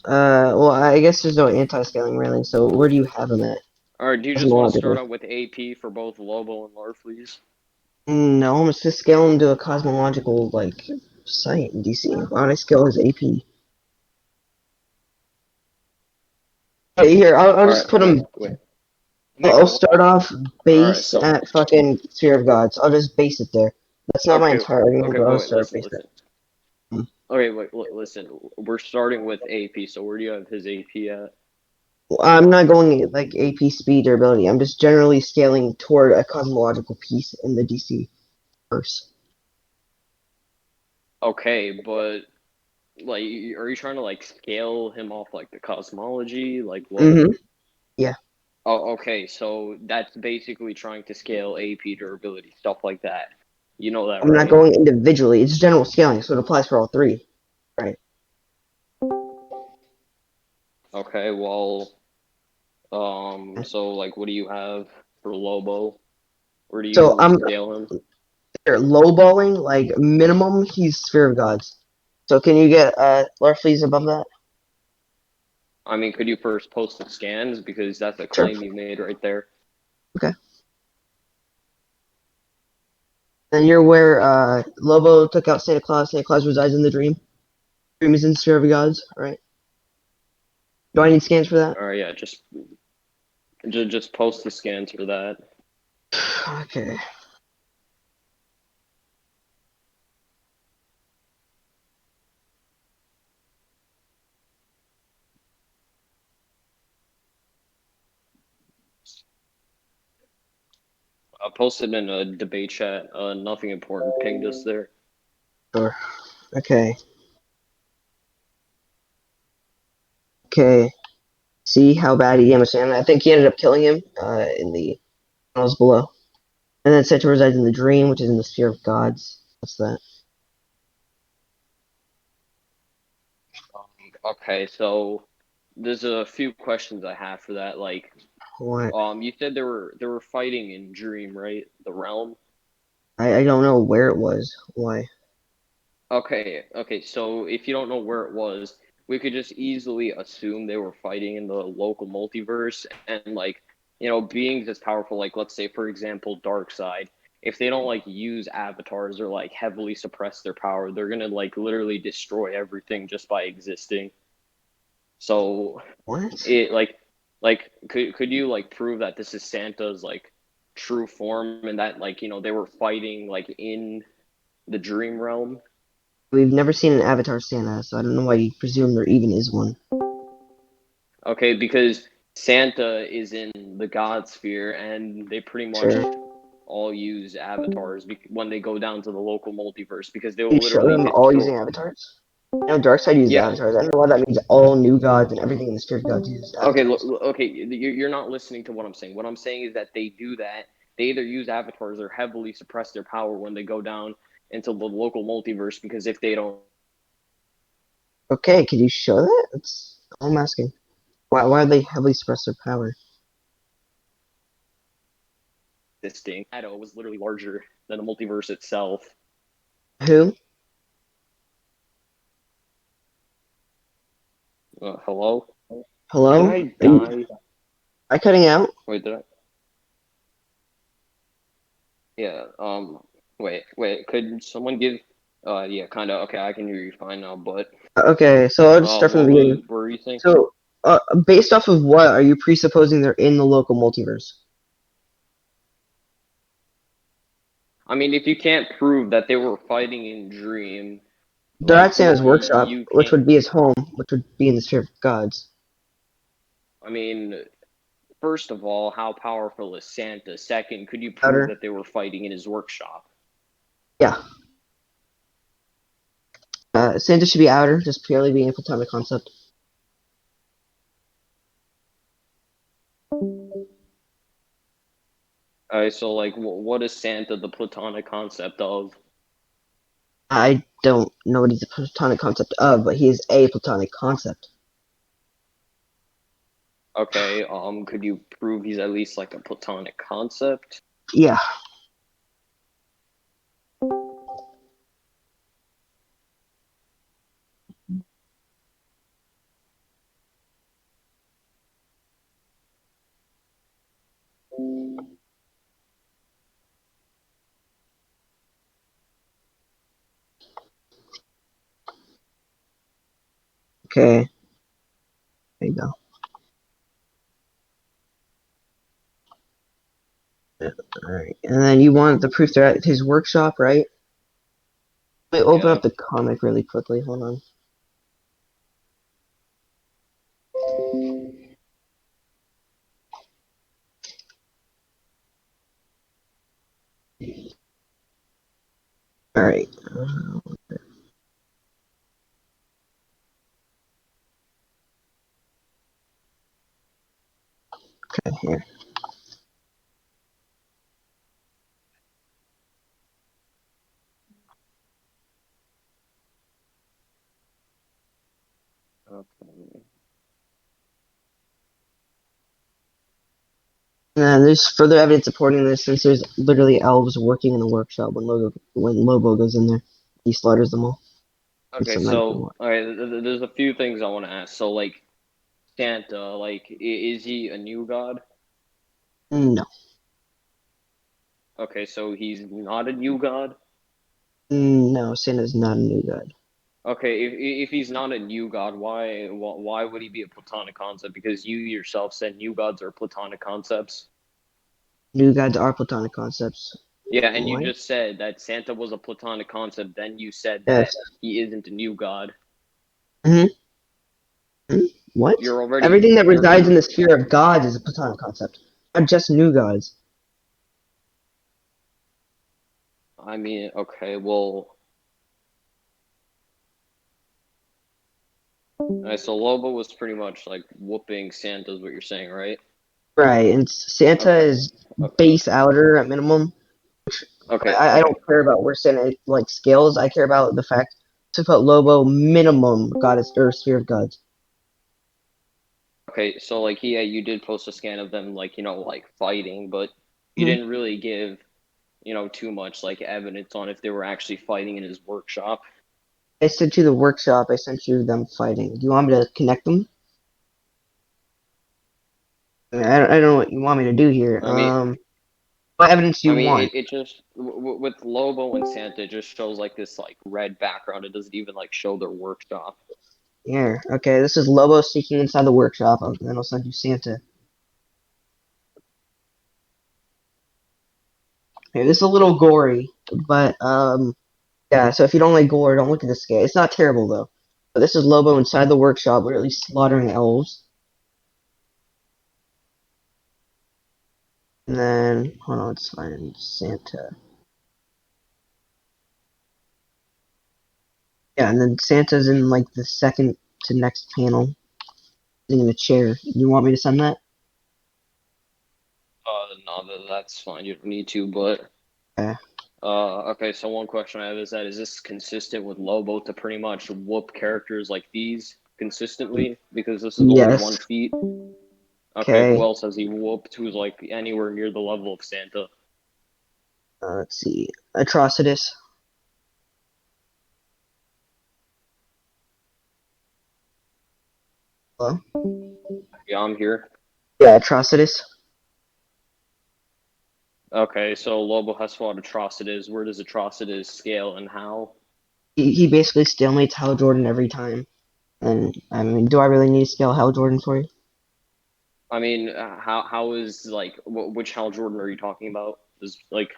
Well, I guess there's no anti-scaling railing, so where do you have them at? Alright, do you just want to start Cosmologically. out with AP for both Lobo and Larfleeze? No, I'm just scale him to a cosmological, like, site in DC. Why would I scale his AP? Hey, here, I'll just Alright, put him. wait. I'll Make start off Alright, base so at fucking Sphere of Gods. I'll just base it there. That's not my okay, entire argument, okay, but I'll but wait, start listen, base there. listen. Okay, wait, listen. We're starting with AP, so where do you have his AP at? Well, I'm not going like AP speed or ability. I'm just generally scaling toward a cosmological piece in the DC verse. Okay, but like, are you trying to like scale him off like the cosmology? Like what? Mm-hmm. Yeah. Oh, okay, so that's basically trying to scale AP durability, stuff like that. You know that, I'm not right? going individually. It's general scaling, so it applies for all three. Right. Okay, well, so like, what do you have for Lobo? Where do you So usually I'm scale him? lowballing, like minimum, he's Sphere of Gods. So can you get Larfleeze above that? I mean, could you first post the scans because that's a Sure. claim you made right there. Okay. Then you're where Lobo took out Santa Claus. Santa Claus resides in the dream. Dream is in Sphere of Gods, right? Do I need scans for that? All right, yeah, just post the scans for that. Okay. I posted in a debate chat. Nothing important pinged us there. Sure. Okay. Okay. See how bad he damaged Santa. I think he ended up killing him in the tunnels below. And then Santa resides in the dream, which is in the Sphere of Gods. What's that? Okay, so there's a few questions I have for that. Like, What? you said they were fighting in Dream, right? The realm. I don't know where it was. Why? Okay. So if you don't know where it was, we could just easily assume they were fighting in the local multiverse, and like, beings as powerful, like let's say for example, Darkseid. If they don't like use avatars or like heavily suppress their power, they're gonna like literally destroy everything just by existing. So What? it like could you like prove that this is Santa's like true form and that like they were fighting like in the dream realm? We've never seen an Avatar Santa, so I don't know why you presume there even is one. Okay, because Santa is in the God sphere, and they pretty much Sure. all use avatars when they go down to the local multiverse because they You will show literally them all destroy. using avatars? I know Darkseid uses Yeah. avatars. I don't know why that means all new gods and everything in the Sphere of Gods uses Okay. avatars. Okay. You're not listening to what I'm saying. What I'm saying is that they do that. They either use avatars or heavily suppress their power when they go down into the local multiverse because if they don't Okay, could you show that? That's all I'm asking. Why are they heavily suppress their power? existing, Shadow was literally larger than the multiverse itself. Who? Hello? Did Hello? I Are you die? cutting out? Wait, did I? Yeah. Wait. Could someone give? Yeah, kind of. Okay, I can hear you fine now. But Okay, so I'll just start from the beginning. what were you saying? So, based off of what are you presupposing they're in the local multiverse? I mean, if you can't prove that they were fighting in Dream, They're like at Santa's workshop, you which can't. would be his home, which would be in the Sphere of Gods. I mean, first of all, how powerful is Santa? Second, could you prove Outer? that they were fighting in his workshop? Yeah. Santa should be outer, just purely being a platonic concept. Alright, so like, what is Santa the platonic concept of? I don't know what he's a platonic concept of, but he is a platonic concept. Okay, could you prove he's at least like a platonic concept? Yeah. Okay, there you go. Yeah, all right, and then you want the proof they're at his workshop, right? Let me open Yeah. up the comic really quickly. Hold on. All right. Okay, here. Okay. And there's further evidence supporting this since there's literally elves working in the workshop when Lobo goes in there. He slaughters them all. It's Okay, something I can so watch. all right, there's a few things I want to ask. So like Santa, like is he a new god? No. Okay, so he's not a new god. No, Santa's not a new god. Okay, if he's not a new god, why would he be a platonic concept? Because you yourself said new gods are platonic concepts. New gods are platonic concepts. Yeah, and you What? just said that Santa was a platonic concept. Then you said Yes. that he isn't a new god. Hmm. What? You're already Everything that resides in you're. the sphere of gods is a platonic concept, not just new gods. I mean, okay, well, so Lobo was pretty much like whooping Santa, is what you're saying, right? Right, and Santa Okay, is okay, base outer at minimum. okay, I okay, don't care about where Santa like scales. I care about the fact to put Lobo minimum goddess or sphere of gods. okay. So like, yeah, you did post a scan of them, like like fighting, but you Hmm. didn't really give too much like evidence on if they were actually fighting in his workshop. I sent you the workshop. I sent you them fighting. Do you want me to connect them? I don't know what you want me to do here. I mean, What evidence do I you mean, want? it just with Lobo and Santa, it just shows like this like red background. It doesn't even like show their workshop. Here, okay, this is Lobo sneaking inside the workshop, and then I'll send you Santa. Here, this is a little gory, but yeah. So if you don't like gore, don't look at this guy. It's not terrible though. But this is Lobo inside the workshop, literally slaughtering elves. And then hold on, let's find Santa. Yeah, and then Santa's in like the second to next panel, sitting in a chair. You want me to send that? No, that's fine. You don't need to, but Okay. okay. So one question I have is that is this consistent with Lobo to pretty much whoop characters like these consistently? Because this is only Yes. 1 feet. Okay, who Okay. else has he whooped who's like anywhere near the level of Santa? Let's see. Atrocitus. Hello? Yeah, I'm here. Yeah, Atrocitus. Okay, so Lobo has fought Atrocitus. Where does Atrocitus scale and how? He basically stalemates Hal Jordan every time. And I mean, do I really need to scale Hal Jordan for you? I mean, how is like which Hal Jordan are you talking about? There's like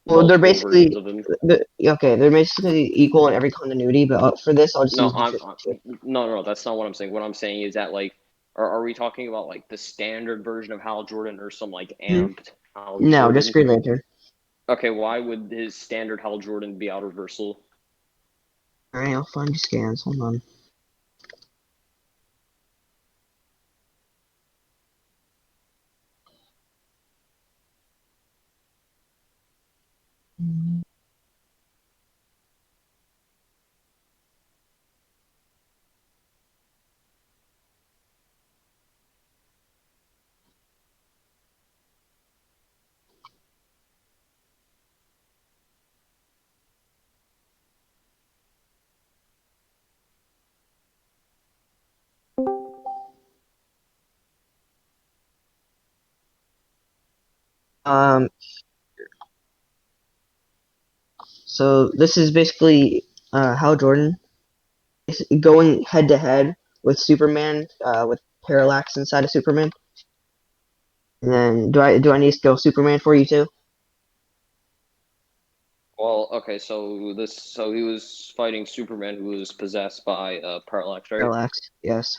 Well, they're multiple versions basically of him. okay. They're basically equal in every continuity, but for this, I'll just No, use New I'm 52. no, that's not what I'm saying. What I'm saying is that like, are we talking about like the standard version of Hal Jordan or some like Hmm. amped Hal No, just Jordan? Green Lantern. Okay, why would his standard Hal Jordan be out of reversal? All right, I'll find your scans. Hold on. Um, so this is basically Hal Jordan is going head to head with Superman, with Parallax inside of Superman. And then do I need to go Superman for you too? Well, okay, so he was fighting Superman who was possessed by Parallax, right? Parallax, yes.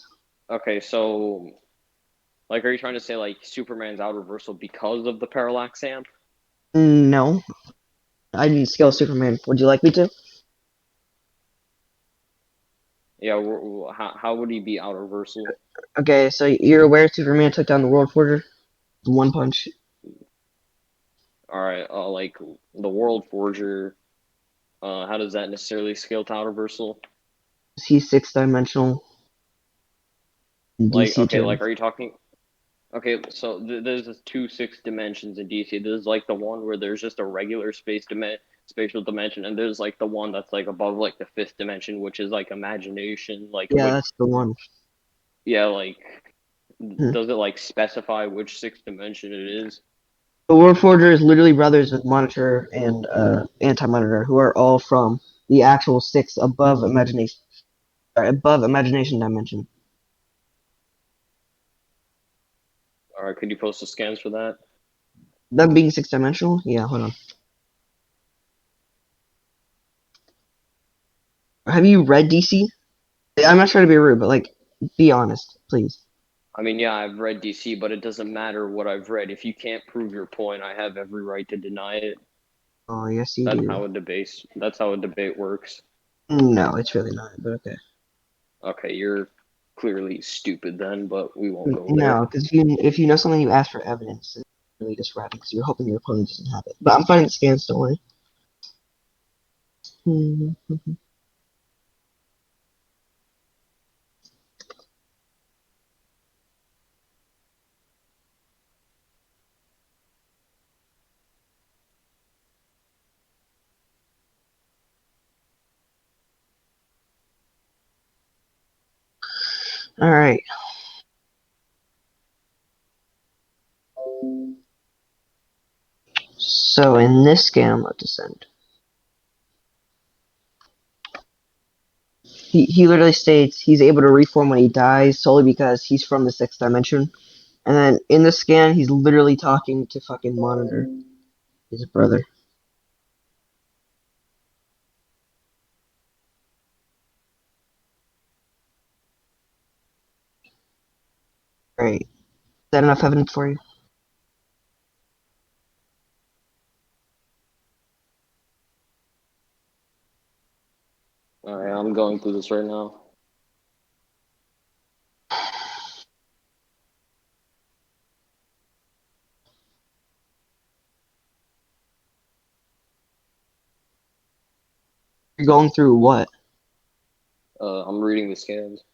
Okay, so like, are you trying to say like Superman's out reversal because of the Parallax amp? No, I didn't scale Superman. Would you like me to? Yeah, how would he be out reversal? Okay, so you're aware Superman took down the World Forger? One punch. All right, like the World Forger. How does that necessarily scale to out reversal? He's six dimensional. Like, DC okay, term. like, are you talking? Okay, so there's this two six dimensions in DC. There's like the one where there's just a regular spatial dimension, and there's like the one that's like above like the fifth dimension, which is like imagination. Like, Yeah, which, that's the one. yeah, like, Hmm. does it like specify which sixth dimension it is? The World Forger is literally brothers with Monitor and Anti-Monitor, who are all from the actual six above imagination dimension. All right, could you post the scans for that? Them being six dimensional? Yeah, hold on. Have you read DC? I'm not trying to be rude, but like, be honest, please. I mean, yeah, I've read DC, but it doesn't matter what I've read. If you can't prove your point, I have every right to deny it. Oh, yes, you do. That's how a debate works. No, it's really not, but okay. Okay, you're clearly stupid then, but we won't go there. No, because if you know something, you ask for evidence. It's really just rapping because you're hoping your opponent doesn't have it. But I'm finding the scans, don't worry. All right. So in this scan, I'm about to send. He literally states he's able to reform when he dies solely because he's from the sixth dimension. And then in the scan, he's literally talking to fucking Monitor, his brother. All right. Is that enough evidence for you? All right, I'm going through this right now. You're going through what? I'm reading the scans.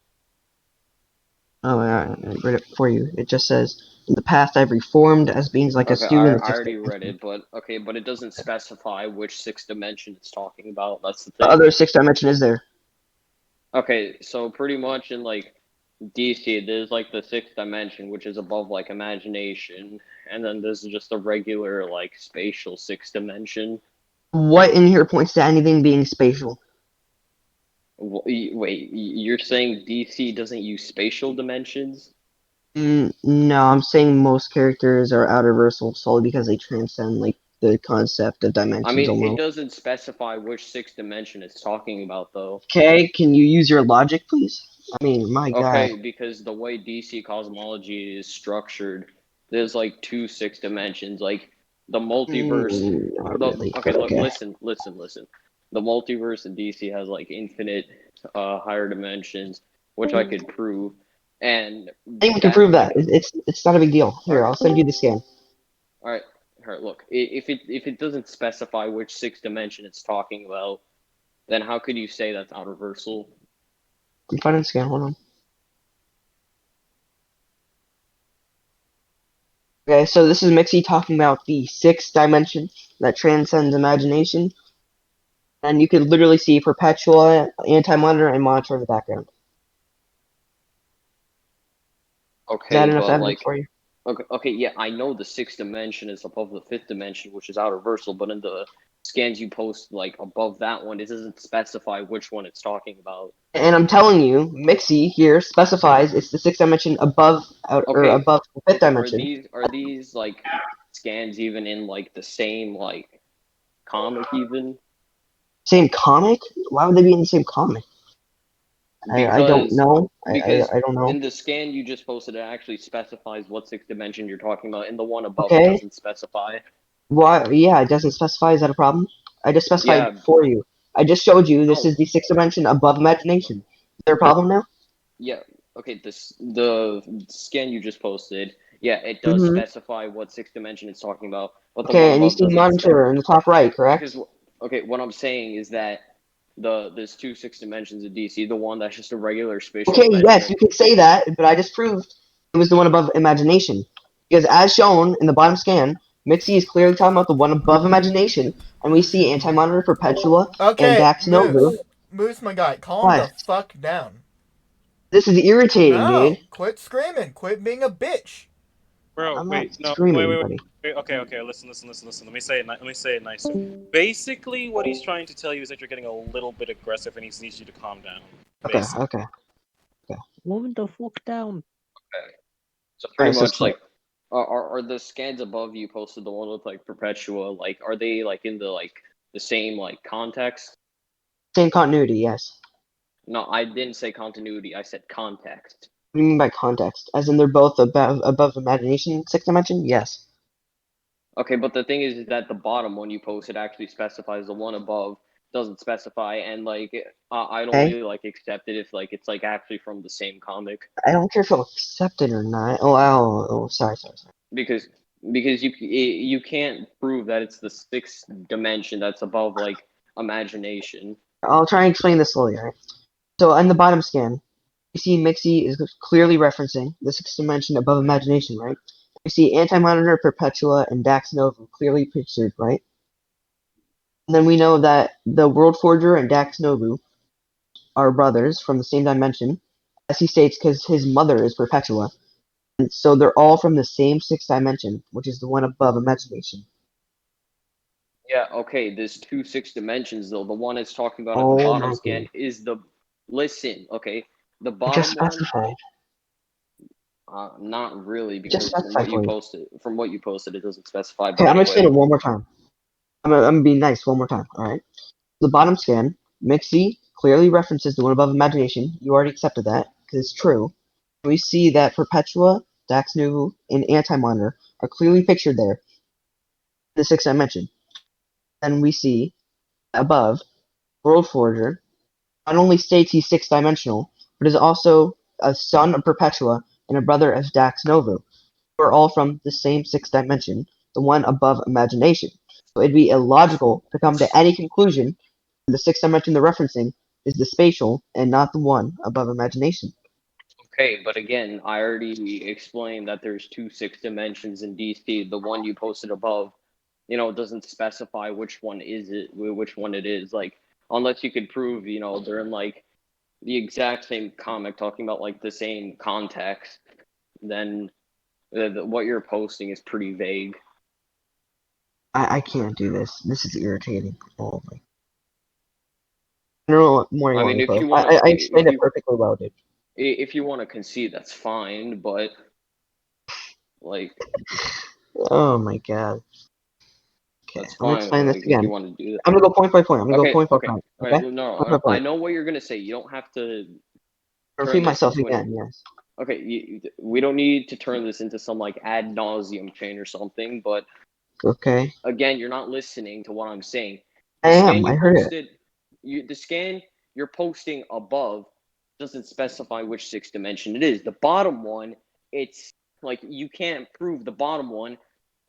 Oh, I read it for you. It just says, in the past I've reformed as beings like a Okay, stew in the I sixth already read dimension. it, but okay, but it doesn't specify which sixth dimension it's talking about. That's the The thing. other sixth dimension is there. Okay, so pretty much in like DC, there's like the sixth dimension, which is above like imagination, and then there's just a regular like spatial sixth dimension. What in here points to anything being spatial? Wait, you're saying DC doesn't use spatial dimensions? No, I'm saying most characters are out of reversal solely because they transcend like the concept of I dimensions mean, it almost. doesn't specify which sixth dimension it's talking about, though. Okay, can you use your logic, please? I mean, my God. Okay, because the way DC cosmology is structured, there's like two six dimensions. Like the multiverse. Not The really, okay, but look, okay. listen. The multiverse in DC has like infinite, higher dimensions, which I could prove, and Anyone can that prove that. like, It's not a big deal. all Here, right, I'll send you the scan. all right, all right. Look, if it doesn't specify which six dimension it's talking about, then how could you say that's out reversal? I'm finding the scan. Hold on. Okay, so this is Mixie talking about the sixth dimension that transcends imagination, and you could literally see Perpetua, Anti-Monitor, and Monitor in the background. Is that Okay, enough but evidence like, for you? Okay, yeah, I know the sixth dimension is above the fifth dimension, which is outer versal, but in the scans you post like above that one, it doesn't specify which one it's talking about. And I'm telling you, Mixie here specifies it's the sixth dimension above or Okay, above the fifth okay, dimension. are these like scans even in like the same like comic even? Same comic? Why would they be in the same comic? I don't Because know. because I don't know. in the scan you just posted, it actually specifies what sixth dimension you're talking about. In the one above, it Okay. doesn't specify. Why? Yeah, it doesn't specify. Is that a problem? I just specified Yeah, for you. I just showed you this no, is the sixth dimension above imagination. Is there a problem now? yeah, okay. This the scan you just posted. Yeah, it does Mm-hmm. specify what sixth dimension it's talking about, but the one Okay, and you above see doesn't. monitor in the top right, correct? Because okay, what I'm saying is that there's two six dimensions of DC. The one that's just a regular spatial Okay, yes, dimension. you can say that, but I just proved it was the one above imagination. Because as shown in the bottom scan, Mixie is clearly talking about the one above imagination, and we see Anti-Monitor, Perpetua, and Okay, Dax Novu. Moose, my guy, calm the What? fuck down. This is irritating, dude. No, quit screaming. Quit being a bitch. Bro, I'm not wait, no, screaming, buddy. wait. Okay, okay. Listen. Let me say it. Let me say it nicer. Basically, what he's trying to tell you is that you're getting a little bit aggressive, and he needs you to calm down. Okay, Basically. okay, okay. Calm the fuck down. Okay. So pretty Alright, so much like are the scans above you posted the one with like Perpetua, like are they like in the same like context? same continuity, yes. No, I didn't say continuity, I said context. What do you mean by context? As in they're both above imagination, sixth dimension? Yes. Okay, but the thing is that the bottom one you posted actually specifies, the one above doesn't specify, and like I don't Okay. really like accept it if like it's like actually from the same comic. I don't care if you'll accept it or not. Oh, sorry. because because you can't prove that it's the sixth dimension that's above like imagination. I'll try and explain this slowly, alright? So on the bottom scan, we see Mixie is clearly referencing the sixth dimension above imagination, right? We see Anti-Monitor, Perpetua, and Dax Nova clearly pictured, right? And then we know that the World Forger and Dax Novu are brothers from the same dimension, as he states, because his mother is Perpetua. And so they're all from the same sixth dimension, which is the one above imagination. Yeah, okay, there's two six dimensions though. The one it's talking about at the Oh bottom my scan god. is the listen, okay, the I just bottom one. specified. Not really, I just because specified for you. from what you posted, it doesn't specify. Okay, But I'm gonna explain anyway, it one more time. I'm gonna be nice one more time, alright? The bottom scan, Mixie clearly references the one above imagination. You already accepted that, because it's true. We see that Perpetua, Dax Nuvu, and Anti-Monitor are clearly pictured there in the sixth dimension. And we see above, World Forger not only states he's sixth dimensional, but is also a son of Perpetua and a brother of Dax Novu, who are all from the same sixth dimension, the one above imagination. So it'd be illogical to come to any conclusion the sixth dimension they're referencing is the spatial and not the one above imagination. okay, but again, I already explained that there's two six dimensions in DC. The one you posted above, doesn't specify which one is it, which one it is. Like, unless you could prove, they're in like the exact same comic, talking about like the same context, then what you're posting is pretty vague. I can't do this. This is irritating. Oh my. I don't know what more you I want mean, me to if post. you want to, I explained it perfectly well, dude. if you want to concede, that's fine. But like, Oh my god. Okay, that's I'm gonna fine. explain this Like, if you again. want to do that. I'm gonna go point by point. I'm gonna go Okay, point by okay. point. All right, Okay? no, Point by no, I point. know what you're gonna say. You don't have to Repeat turn this myself into an. again, yes. Okay, we don't need to turn this into some like ad nauseum chain or something. But Okay. again, you're not listening to what I'm saying. I The scan am. I you heard it. posted, the scan you're posting above doesn't specify which sixth dimension it is. The bottom one, it's like you can't prove the bottom one,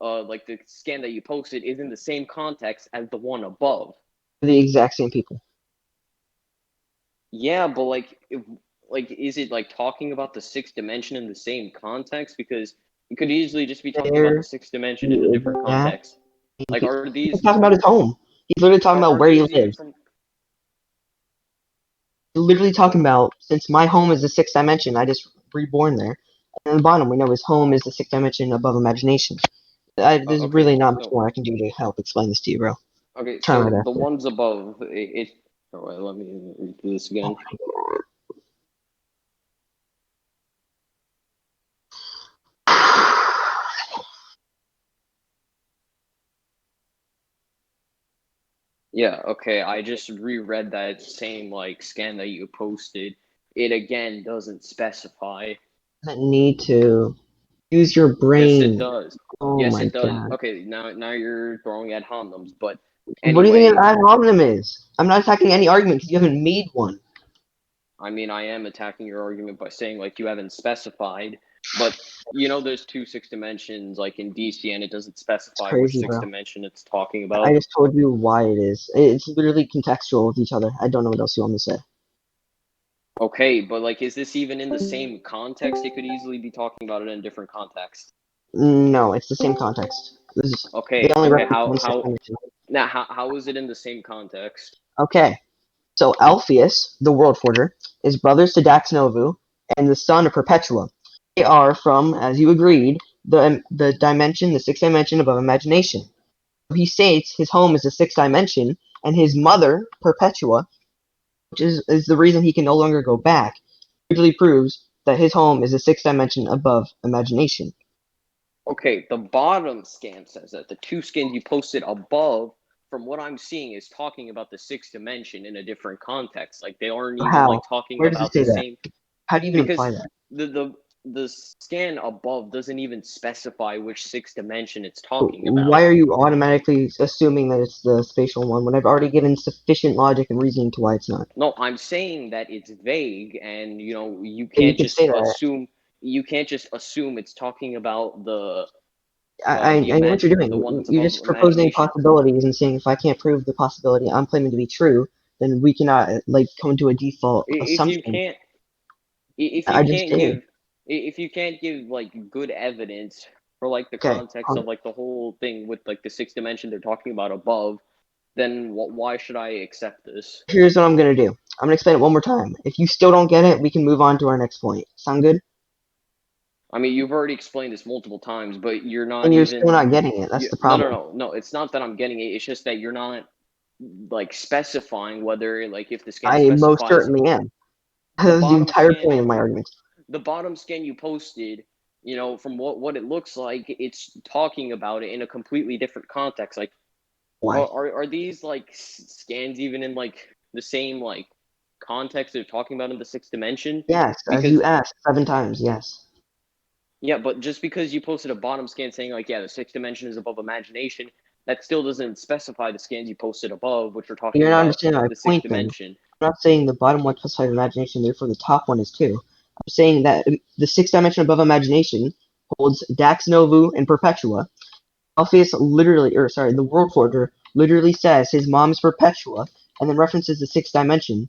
like the scan that you posted is in the same context as the one above. The exact same people. Yeah, but like, is it like talking about the sixth dimension in the same context? Because it could easily just be talking about the They're sixth dimension in a the different exact context. same Like, people. He's talking about his home. He's literally talking about are where he these even lives. from? He's literally talking about since my home is the sixth dimension, I just reborn there. And at the bottom, we know his home is the sixth dimension above imagination. There's really Okay, not much so more I can do to help explain this to you, bro. okay, Try my so the best. ones above it. Oh, wait, let me read through this again. Yeah, okay. I just reread that same like scan that you posted. It again doesn't specify. Doesn't need to use your Yes, it brain. does. Oh Yes, my it does. god. Okay, now you're throwing ad hominems, but What do you think an anyway, ad hominem is? I'm not attacking any argument because you haven't made one. I mean, I am attacking your argument by saying like you haven't specified, but there's two six dimensions like in DC, and it doesn't It's specify which crazy, six bro. dimension it's talking I about. just told you why it is. It's literally contextual with each other. I don't know what else you want me to say. Okay, but like, is this even in the same context? It could easily be talking about it in a different context. No, it's the same context. They Okay, only okay. reference How one sixth how dimension. now how is it in the same context? Okay, so Alpheus, the World Forger, is brothers to Dax Novu and the son of Perpetua. They are from, as you agreed, the dimension, the sixth dimension above imagination. He states his home is the sixth dimension, and his mother, Perpetua, which is the reason he can no longer go back, usually proves that his home is the sixth dimension above imagination. Okay, the bottom scan says that the two scans you posted above, from what I'm seeing, is talking about the sixth dimension in a different context. Like they aren't even How? like talking Where does it about the say that? same How do you even because imply that? the scan above doesn't even specify which sixth dimension it's talking Why about. are you automatically assuming that it's the spatial one when I've already given sufficient logic and reasoning to why it's not? No, I'm saying that it's vague, and you Yeah, you can't can just say that. assume. You can't just assume it's talking about I know what you're the doing. one that's You're above just proposing imagination. possibilities and saying if I can't prove the possibility I'm claiming to be true, then we cannot like come to a default If you assumption. can't if you I just can't did. give if you can't give like good evidence for like the Okay. context of like the whole thing with like the sixth dimension they're talking about above, then why should I accept this? Here's what I'm gonna do. I'm gonna explain it one more time. If you still don't get it, we can move on to our next point. Sound good? I mean, you've already explained this multiple times, but you're not And you're still even not getting it. That's the no, no, problem. no, no. It's not that I'm getting it. It's just that you're not like specifying whether like if the scan I most specifies certainly am. the That's the bottom entire scan point of my argument. the bottom scan you posted, from what it looks like, it's talking about it in a completely different context. Like, Why? are these like scans even in like the same like context they're talking about in the sixth dimension? Yes, as Because you asked 7 times, yes. yeah, but just because you posted a bottom scan saying like yeah the sixth dimension is above imagination, that still doesn't specify the scans you posted above, which are talking You're not about understanding my the sixth point then. dimension. I'm not saying the bottom one specifies imagination, therefore the top one is too. I'm saying that the sixth dimension above imagination holds Dax Novu and Perpetua. Alpheus literally, or sorry, the World Forger literally says his mom is Perpetua, and then references the sixth dimension.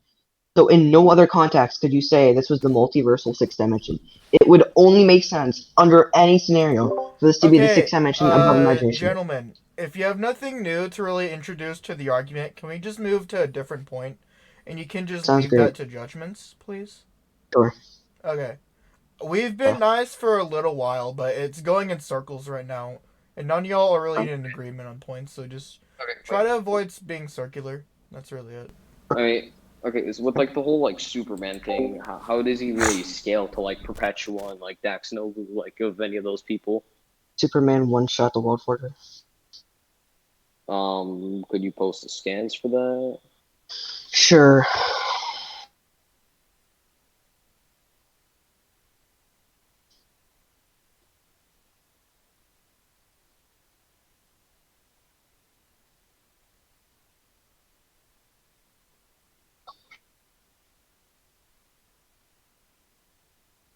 So in no other context could you say this was the multiversal sixth dimension. It would only make sense under any scenario for this to be the sixth Okay, dimension above imagination. gentlemen, if you have nothing new to really introduce to the argument, can we just move to a different point? And you can just Sounds leave great. that to judgments, please? Sure. Okay. We've been nice for a little while, but it's going in circles right now. And none of y'all are really in agreement on points, so just Okay, try to avoid being circular. That's really it. I mean, okay, so with like the whole like Superman thing, how does he really scale to like Perpetua and like Dax Novu, like of any of those people? Superman one shot the World Forger. Could you post the scans for that? Sure.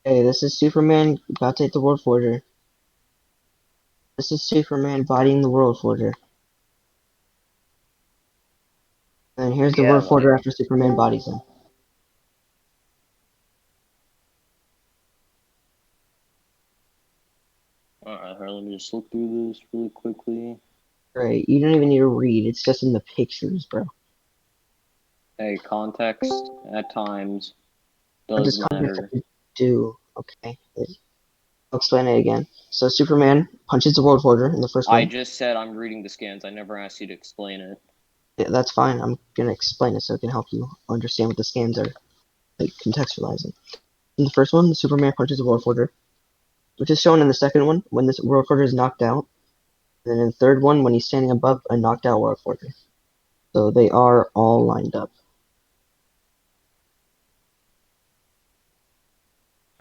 Hey, this is Superman about to hit the World Forger. This is Superman bodying the World Forger. And here's the Yeah, World like Forger after Superman bodies him. alright, let me just look through this really quickly. Right, you don't even need to read, it's just in the pictures, bro. Hey, context at times What does does context matter. have to do? Okay. I'll explain it again. So Superman punches the World Forger in the first I one. just said I'm reading the scans. I never asked you to explain it. Yeah, that's fine. I'm gonna explain it so it can help you understand what the scans are, like contextualizing. In the first one, the Superman punches the World Forger, which is shown in the second one when this World Forger is knocked out, and then in the third one when he's standing above a knocked out World Forger. So they are all lined up.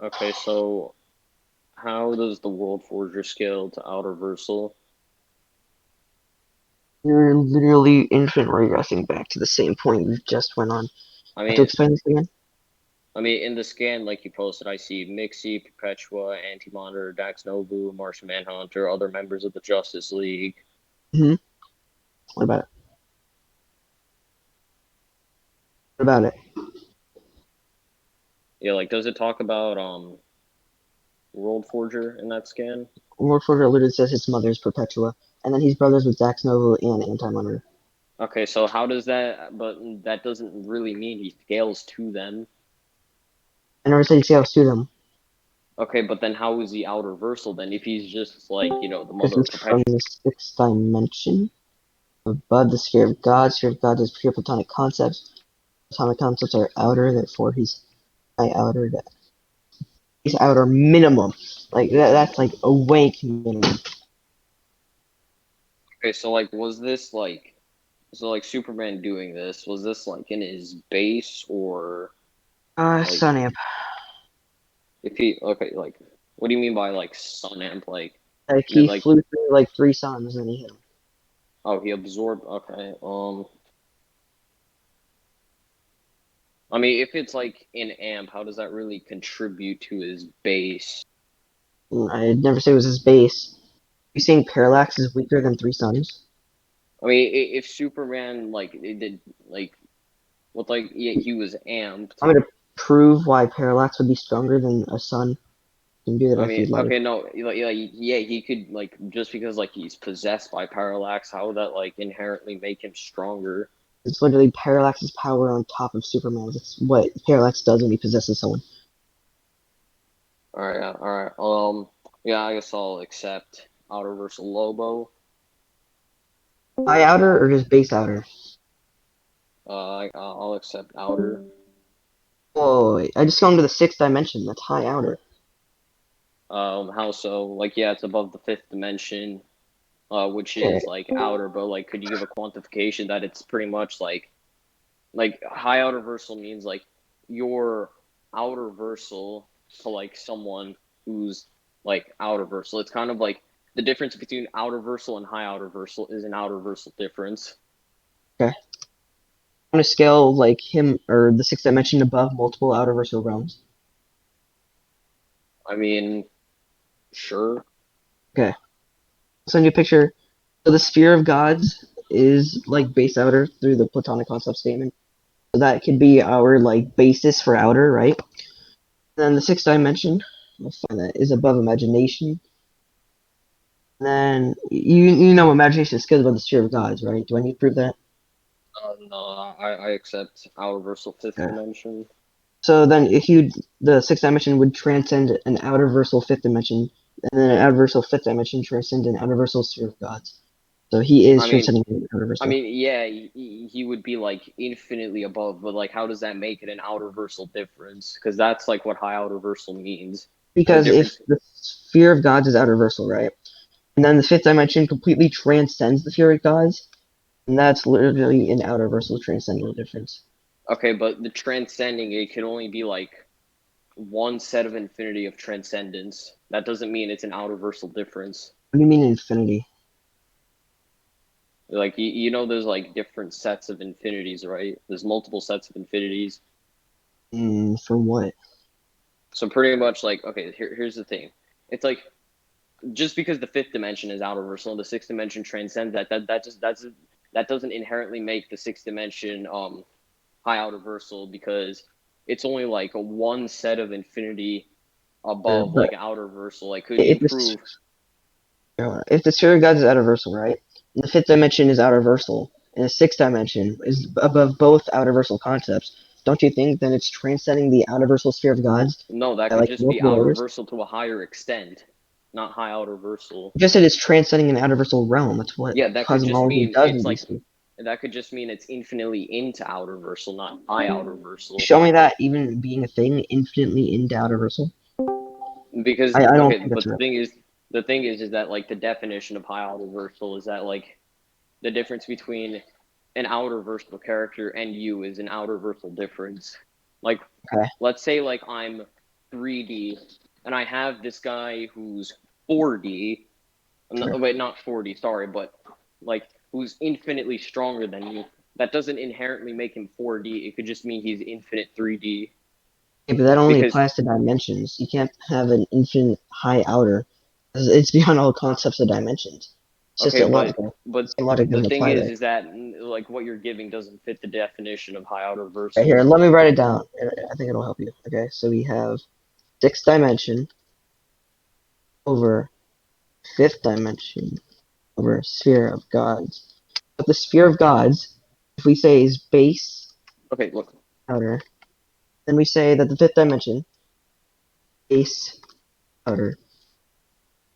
Okay, so how does the World Forger scale to Outer Versal? You're literally infinite regressing back to the same point we just went on. I I have to mean, explain this again? in the scan like you posted, I see Mixie, Perpetua, Anti-Monitor, Dax Nobu, Martian Manhunter, other members of the Justice League. Mm-hmm. What about it? What about it? Yeah, like does it talk about World Forger in that scan? World Forger literally says his mother is Perpetua, and then he's brothers with Dax Nova and Anti-Monitor. Okay, so how does that? But that doesn't really mean he scales to them. I never said he scales to them, Okay, but then how is he Outer Versal then? If he's just like the because mother of he's from Perpetua. the sixth dimension, above the sphere of God. Sphere of God is pure platonic concepts. Platonic concepts are outer, therefore he's high outer. He's outer minimum. Like that's like awake minimum. Okay, so like was this like so like Superman doing this, was this like in his base or like Sun Amp. if he okay, like what do you mean by like sun amp? Like Did he like flew through like 3 suns and he hit him. oh he absorbed okay. I mean if it's like in amp, how does that really contribute to his base? I'd never say it was his base. You saying Parallax is weaker than 3 suns? I mean if Superman like it did like with like yeah, he was amped. I'm gonna prove why Parallax would be stronger than a sun. You can do that I if mean, you'd like. okay, no, yeah, he could like just because like he's possessed by parallax, how would that like inherently make him stronger? It's literally Parallax's power on top of Superman's. It's what Parallax does when he possesses someone. All right, yeah, all right. Yeah, I guess I'll accept Outer versus Lobo. High outer or just base outer? I'll accept Outer. Whoa, wait. I just go into the sixth dimension. That's high outer. How so? Like, yeah, it's above the fifth dimension, which Okay. is like outer. But like, could you give a quantification that it's pretty much like high outer versal means like your outer versal to like someone who's like outer versal. It's kind of like the difference between outer versal and high outer versal is an outer versal difference. Okay. On a scale like him or the sixth dimension above multiple outer versal realms. I mean, sure. Okay. I'll send you a picture. So the sphere of gods is like base outer through the Platonic concept statement. So that could be our like basis for outer, right? Then the sixth dimension, let's find that, is above imagination. Then you know imagination is skilled above the sphere of gods, right? Do I need to prove that? No, I accept outer versal fifth Okay. dimension. So then the sixth dimension would transcend an outer versal fifth dimension, and then an outer versal fifth dimension transcend an outer versal sphere of gods. So he is I mean, transcending an outer versal. yeah, he would be like infinitely above, but like, how does that make it an outer versal difference? Because that's like what high outer versal means. The Because if difference. the sphere of gods is outer versal, right? And then the fifth dimension completely transcends the sphere of gods, and that's literally an outer versal transcendental difference. Okay, but the transcending it can only be like one set of infinity of transcendence. That doesn't mean it's an outer versal difference. What do you mean infinity? Like there's like different sets of infinities, right? There's multiple sets of infinities. For what? So pretty much like okay, here's the thing. It's like just because the fifth dimension is outer versal and the sixth dimension transcends that doesn't inherently make the sixth dimension high outer versal because it's only like a one set of infinity above But like outer versal. Like could you if prove the sphere of gods is outer versal, right? And the fifth dimension is outer versal, and the sixth dimension is above both outer versal concepts. don't you think then it's transcending the outer sphere of gods No, that by could like just be multiple orders? outerversal to a higher extent, not high outerversal. You just said it's transcending an outerversal realm. That's what Yeah, that could just cosmology mean does in it's like DC. that could just mean it's infinitely into outerversal, not high outerversal. Show me that even being a thing infinitely into outerversal. Because I don't okay, think that's but right. the thing is that like the definition of high outerversal is that like the difference between an outerversal character and you is an outerversal difference. Like, Okay. let's say like I'm 3D and I have this guy who's 4D. Sure. Wait, not 40. Sorry, but like who's infinitely stronger than you. That doesn't inherently make him 4D. It could just mean he's infinite 3D. Yeah, but that only Because applies to dimensions. You can't have an infinite high outer. It's beyond all concepts of dimensions. It's just okay, illogical. but The same logic the doesn't thing apply there. is that like what you're giving doesn't fit the definition of high Right here, outerversal. let me write it down. I think it'll help you. Okay, so we have sixth dimension over fifth dimension over sphere of gods. But the sphere of gods, if we say is base Okay, look. outer, then we say that the fifth dimension, base outer.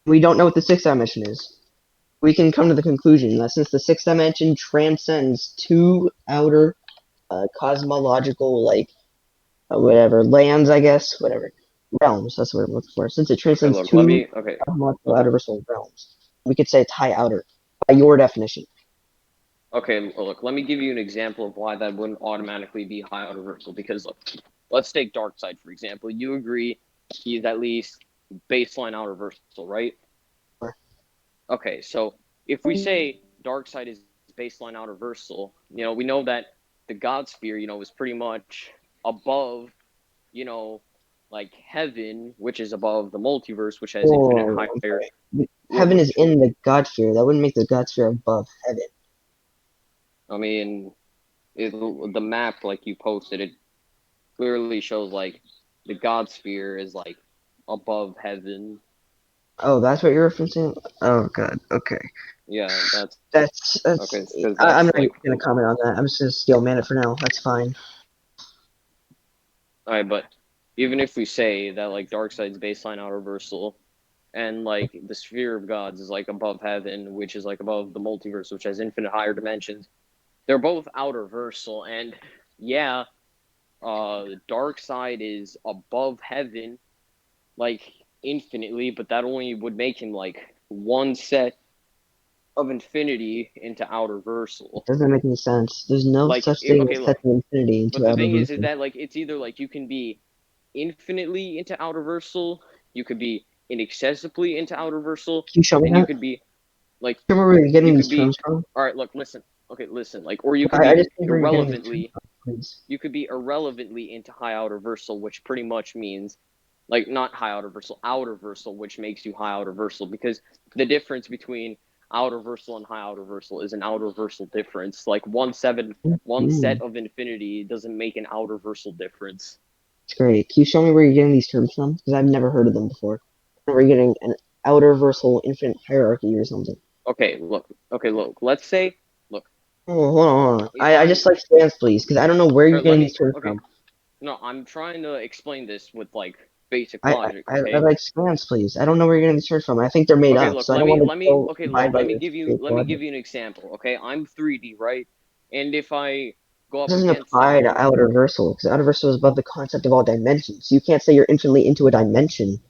We don't know what the sixth dimension is. We can come to the conclusion that since the sixth dimension transcends two outer cosmological, like, whatever, lands, I guess, whatever, realms, that's what I'm looking for. Since it Okay, transcends look. Let two me. Okay, cosmological okay. outer realms, we could say it's high outer, by your definition. Okay, look, let me give you an example of why that wouldn't automatically be high outerversal. Because look, let's take Darkseid for example. You agree he's at least baseline outerversal, right? Sure. Okay, so if we say Darkseid is baseline outerversal, we know that the God Sphere, is pretty much above, you know, like heaven, which is above the multiverse, which has infinite Oh, I'm higher. sorry. Heaven is Which in the God sphere. That wouldn't make the God sphere above heaven. I mean, the map like you posted, it clearly shows like the God sphere is like above heaven. Oh, that's what you're referencing? Oh, God. Okay. Yeah, that's That's. okay. It's because I'm that's not like gonna comment on that. I'm just gonna steal man it for now. That's fine. all right. But even if we say that like Darkseid's baseline outerversal and like the sphere of gods is like above heaven, which is like above the multiverse, which has infinite higher dimensions, they're both outerversal. And yeah, Darkseid is above heaven like infinitely, but that only would make him like one set of infinity into outerversal. Doesn't make any sense. There's no Like, such thing okay, as look, setting infinity into but the outer thing is version. that like it's either like you can be infinitely into outerversal, you could be inaccessibly into outerversal, Can you show me and you that? could be like Show me where you're you getting could these be terms from. all right. Look, listen. Okay, listen. Like, or you could I be just think where you're getting these terms irrelevantly from, please. you could be irrelevantly into high outerversal, which pretty much means like not high outerversal, which makes you high outerversal because the difference between outerversal and high outerversal is an outerversal difference. Like one Mm, set of infinity doesn't make an outerversal difference. it's great. Can you show me where you're getting these terms from? Because I've never heard of them before. We're getting an outer versal infinite hierarchy or something. Okay, look. Okay, look. Let's say, look. Oh, hold on, hold on. If I I'm, just like stands, please, because I don't know where you're or let getting these me. terms Okay, from. no, I'm trying to explain this with like basic I, I, logic. I Okay. like stands, please. I don't know where you're getting these terms from. I think they're made Okay, up, look, so I don't want to go abide look, by your basic let me logic. give you an example. Okay, I'm 3D, right? And if I go This up doesn't against apply to someone, outer versal, because outer versal is above the concept of all dimensions. You can't say you're infinitely into a dimension.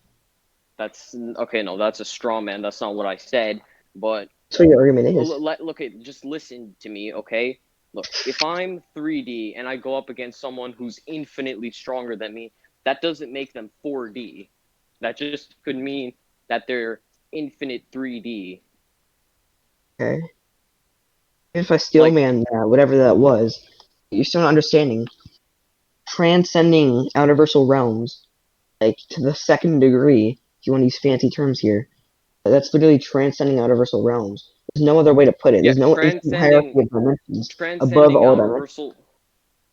that's okay. No, that's a straw man. That's not what I said. But That's what your argument is. look, just listen to me, okay? Look, if I'm 3D and I go up against someone who's infinitely stronger than me, that doesn't make them 4D. That just could mean that they're infinite 3D. Okay? If I steel Like, man whatever that was, you're still not understanding. Transcending outer versal realms, like to the second degree, if you want to use fancy terms here, that's literally transcending outer versal realms. There's no other way to put it. yeah, There's no infinite hierarchy of dimensions above transcending all outer dimensions. versal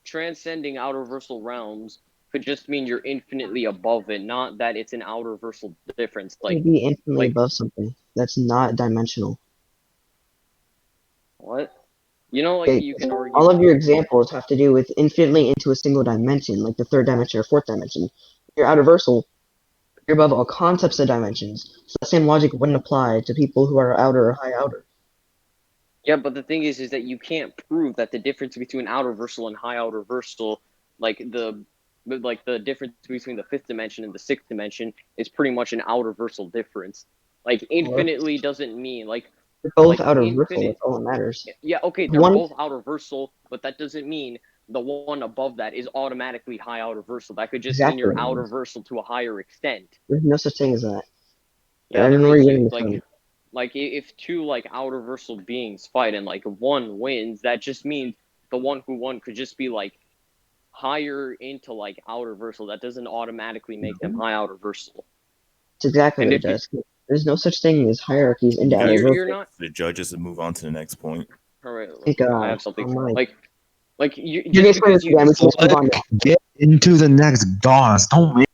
transcending outer versal realms could just mean you're infinitely above it, not that it's an outer versal difference. To be infinitely Like above something that's not dimensional. what? You know, like Okay, you can argue all of your that. examples have to do with infinitely into a single dimension, like the third dimension or fourth dimension. You're outerversal. You're above all concepts of dimensions. So the same logic wouldn't apply to people who are outer or high outer. Yeah, but the thing is that you can't prove that the difference between outer versal and high outer versal, like the difference between the fifth dimension and the sixth dimension, is pretty much an outer versal difference. Like Well, infinitely doesn't mean they're both like outerversal. infinite. That's all that matters. Yeah, okay, they're One both outer versal, but that doesn't mean the one above that is automatically high outer versal. That could just mean exactly you're what it outer is. versal to a higher extent. There's no such thing as that. I Yeah, don't there know where is you're getting this like from. if two like outer versal beings fight and like one wins, that just means the one who won could just be like higher into like outer versal. That doesn't automatically make them high outer versal. It's exactly And what it if you does. There's no such thing as hierarchies into You guys are you're outerversal. not the judges and move on to the next point. all right, Thank look, I God. have something Oh my. like you You're just gonna explain because this you again. We can just move on. Get into the next DOS. Don't make.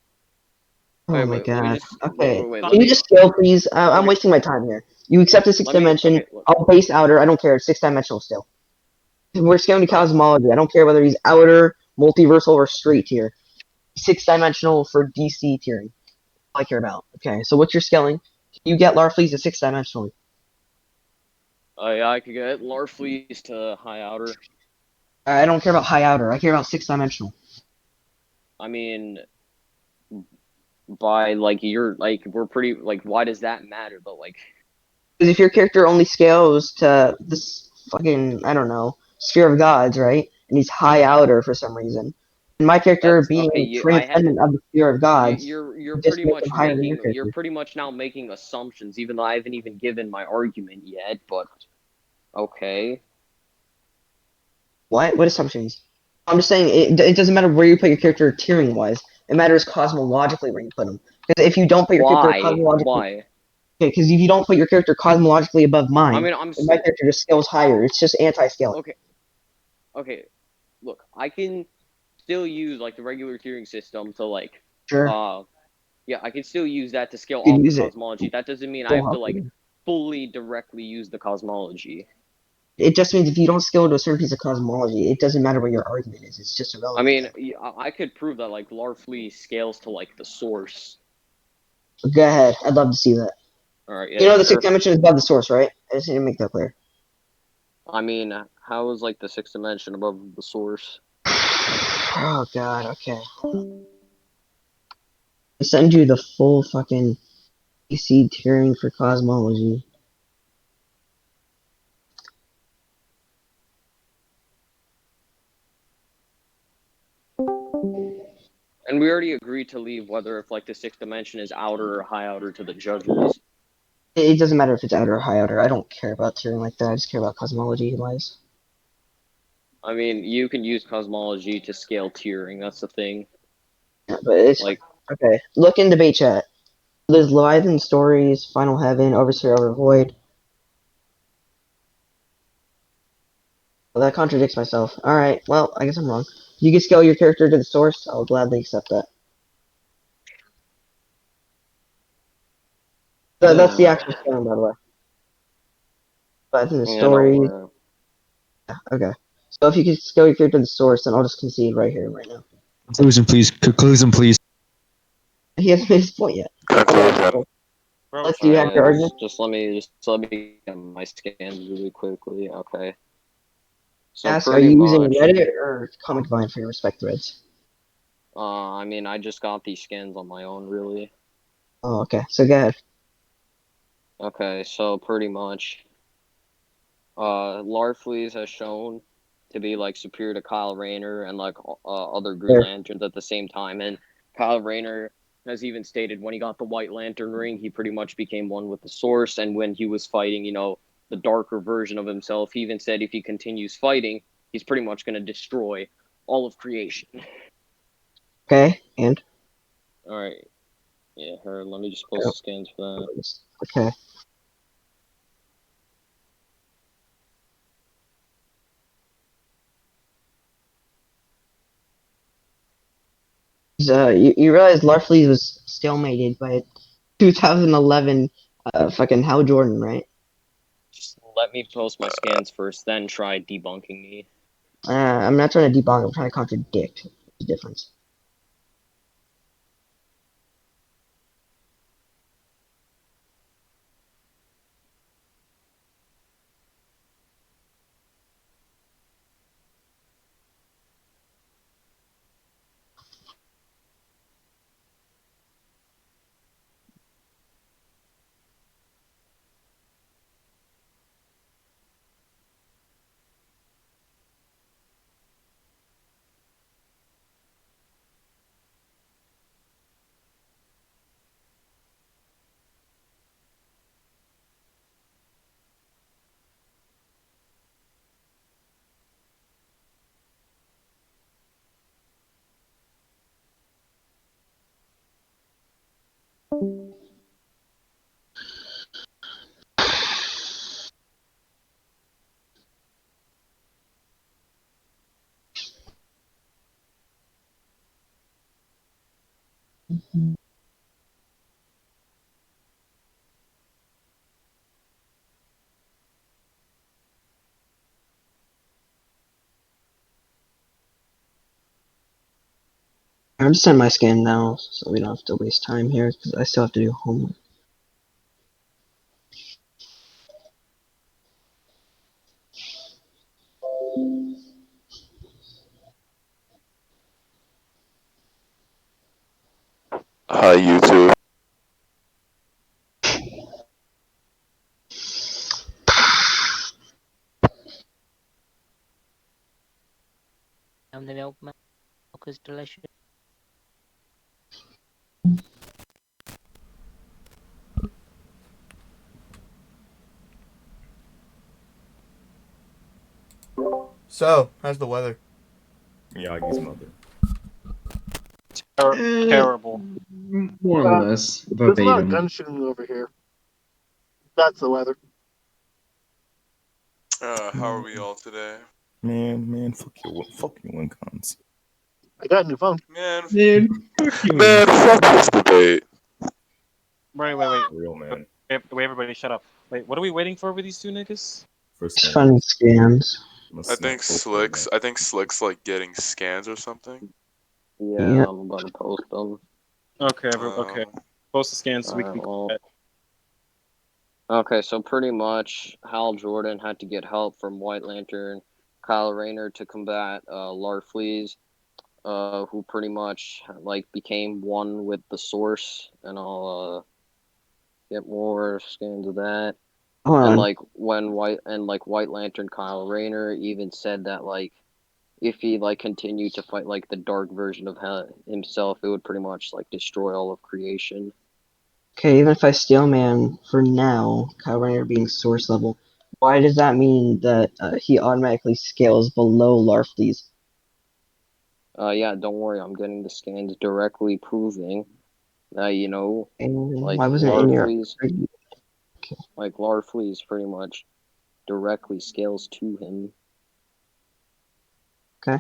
Oh my wait, let me God. just Okay. let Can you me just scale, please? I'm okay, wasting my time here. You accept the sixth let me dimension. okay, look. I'll base outer. I don't care. It's sixth dimensional still. We're scaling to All right. cosmology. I don't care whether he's outer, multiversal, or straight tier. Sixth dimensional for DC tiering. All I care about. Okay. So what's your scaling? You get Larfleeze to sixth dimensional. I could get Larfleeze to high outer. I don't care about high outer. I care about sixth dimensional. I mean, by like you're like we're pretty like why does that matter? But like Because if your character only scales to this fucking, I don't know, sphere of gods, right? And he's high outer for some reason. And my character that's okay. being You I had transcendent of the sphere of gods, you're would just pretty make him much higher than your making you're character. pretty much now making assumptions, even though I haven't even given my argument yet. But okay, What? What assumptions? I'm just saying it doesn't matter where you put your character tiering wise. It matters cosmologically where you put him. Because if you don't put your character cosmologically, why? okay, because if you don't put your character cosmologically above I mine, mean I'm then my still character just scales higher. It's just anti-scaling. okay. Okay, look, I can still use like the regular tiering system to like Sure, uh yeah, I can still use that to scale you off could the use it. cosmology. That doesn't mean I Full have to health. like fully directly use the cosmology. It just means if you don't scale to a certain piece of cosmology, it doesn't matter what your argument is. It's just I irrelevant mean, then. I could prove that like Larfleeze scales to like the source. Go ahead. I'd love to see that. All right, You yeah, know the sixth sure. dimension is above the source, right? I just need to make that clear. I mean, how is like the sixth dimension above the source? Oh god, okay. I send you the full fucking PC tiering for cosmology. And we already agreed to leave whether if like the sixth dimension is outer or high outer to the judges. It doesn't matter if it's outer or high outer. I don't care about tiering like that. I just care about cosmology wise. I mean, you can use cosmology to scale tiering. That's the thing. Yeah, but it's Like, okay. Look in debate chat. There's Leviathan Stories, Final Heaven, Overseer, Overvoid. Well, that contradicts myself. Alright, well, I guess I'm wrong. You can scale your character to the source, I'll gladly accept that. That's the actual scaling, by the way. Leviathan you know, Stories. Yeah, okay. So if you can scale your character to the source, then I'll just concede right here, right now. Conclusion, please. Conclusion, please. He hasn't made his point yet. Conclusion. Alex, do all you right, have yeah, your argument? just let me get my scans really quickly. Okay. So Ask, are pretty you using much, Reddit or Comic Vine for your respect threads? I mean, I just got these scans on my own, really. Oh, okay. So go ahead. Okay, so pretty much, Larfleeze has shown to be like superior to Kyle Rayner and like other Green There. Lanterns at the same time, and Kyle Rayner has even stated when he got the White Lantern ring, he pretty much became one with the Source, and when he was fighting, the darker version of himself, he even said if he continues fighting, he's pretty much going to destroy all of creation. Okay, and? All right, yeah, let me just post the scans for that. Okay. You realize Larfleeze was stalemated by 2011 fucking Hal Jordan, right? let me post my scans first, then try debunking me. I'm not trying to debunk. I'm trying to contradict the difference. I'm just sending my scan now, so we don't have to waste time here, because I still have to do homework. Hi, YouTube. The milk is delicious. So, how's the weather? Miyagi's mother. Terrible. More or less There's a lot of verbatim. gun shooting over here. That's the weather. How are we all today? Man, fuck your Wincons. I got a new phone. Man, Man, fuck you. man, fuck this debate. Wait. Real man. Wait, everybody, shut up. Wait, what are we waiting for with these two niggas? First Just scan. finding scams. I think Slick's like getting scans or something. Yeah, Yeah. I'm about to post them. Okay, okay. Post the scans so we Alright, can. well. Okay, so pretty much Hal Jordan had to get help from White Lantern, Kyle Rayner to combat Larfleeze, who pretty much like became one with the Source, and I'll get more scans of that. Hold And on. like when White Lantern Kyle Rayner even said that like if he like continued to fight like the dark version of himself, it would pretty much like destroy all of creation. Okay, even if I steal man for now, Kyle Rayner being source level, why does that mean that he automatically scales below Larfleeze? Yeah, don't worry, I'm getting the scans directly proving that And like why wasn't it in your? Larfleeze pretty much directly scales to him. Okay.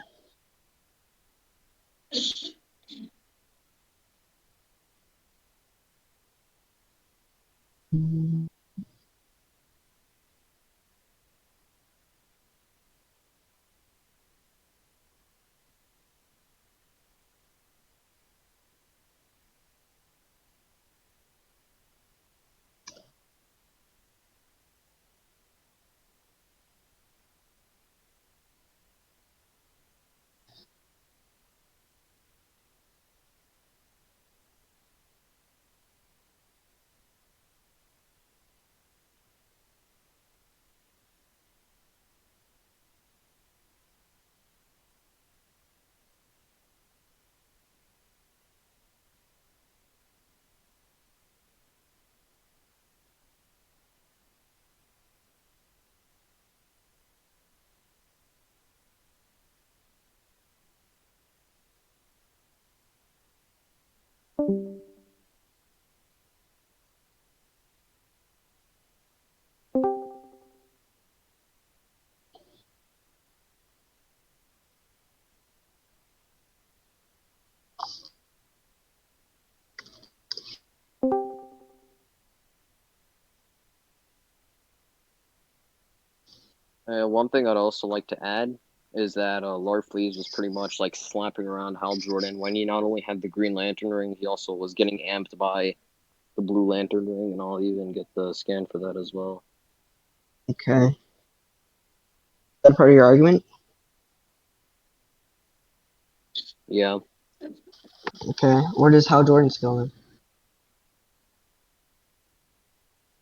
One thing I'd also like to add is that Larfleeze was pretty much like slapping around Hal Jordan when he not only had the Green Lantern ring, he also was getting amped by the Blue Lantern ring, and I'll even get the scan for that as well. Okay. Is that part of your argument? Yeah. Okay. Where does Hal Jordan's going?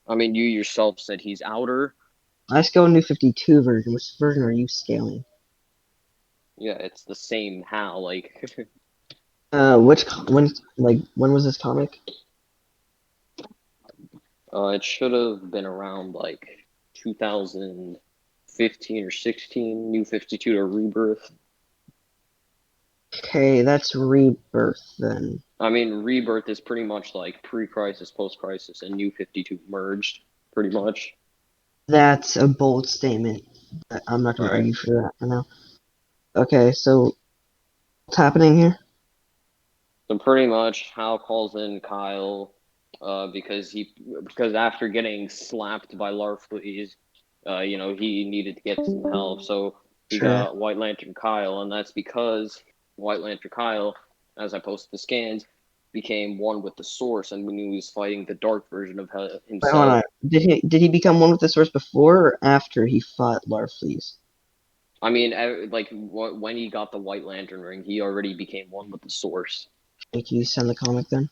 I mean, you yourself said he's outer. I scale New 52 version. Which version are you scaling? Yeah, it's the same Hal. Like, When was this comic? it should have been around like 2015 or 16. New 52 to Rebirth. Okay, that's Rebirth then. I mean, Rebirth is pretty much like pre-crisis, post-crisis, and New 52 merged, pretty much. That's a bold statement. I'm not going to All right. argue for that for now. Okay, so what's happening here? So pretty much, Hal calls in Kyle, because after getting slapped by Larfleeze, he needed to get some help. So he Sure. got White Lantern Kyle, and that's because White Lantern Kyle, as I posted the scans, became one with the Source, and when he was fighting the dark version of Wait, hold himself. on. Did he become one with the Source before or after he fought Larfleeze? I mean, like when he got the White Lantern ring, he already became one with the Source. Can you send the comic then?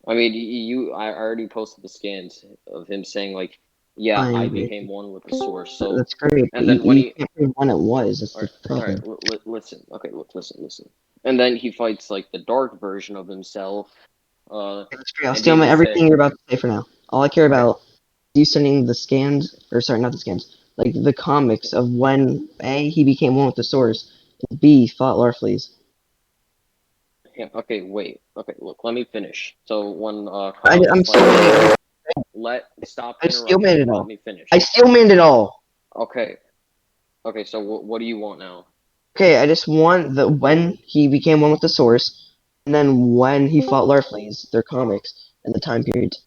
I mean, I already posted the scans of him saying like, "Yeah, I I agree. became one with the Source." So, That's great, but and then when you he, can't prove when it was. That's the all right, problem. listen, okay, look, listen, and then he fights like the dark version of himself. That's great. I'll And steal he just everything said, you're about to say for now. All I care okay, about is you sending the scans, or sorry, not the scans, like the comics of when A, he became one with the Source, and B, fought Larfleeze. yeah, okay, wait, okay, look, let me finish. So when I, Kyle was I'm fighting still, stop I still made interrupting it and let all. me I finish. still made it all. Okay, okay, so what do you want now? Okay, I just want the when he became one with the Source, and then when he fought Larfleeze, their comics, and the time periods.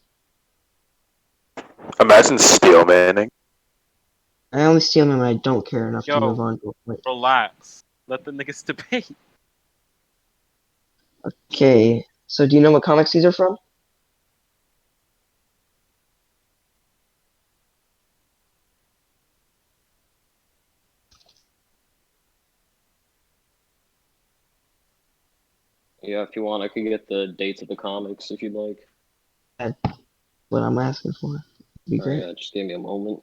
Imagine Steel Manning. I only steal them when I don't care enough to move Yo, on to a point. relax. Let the niggas debate. Okay, so do you know what comics these are from? Yeah, if you want, I could get the dates of the comics if you'd like. That's what I'm asking for. Be All right, great. yeah, just give me a moment.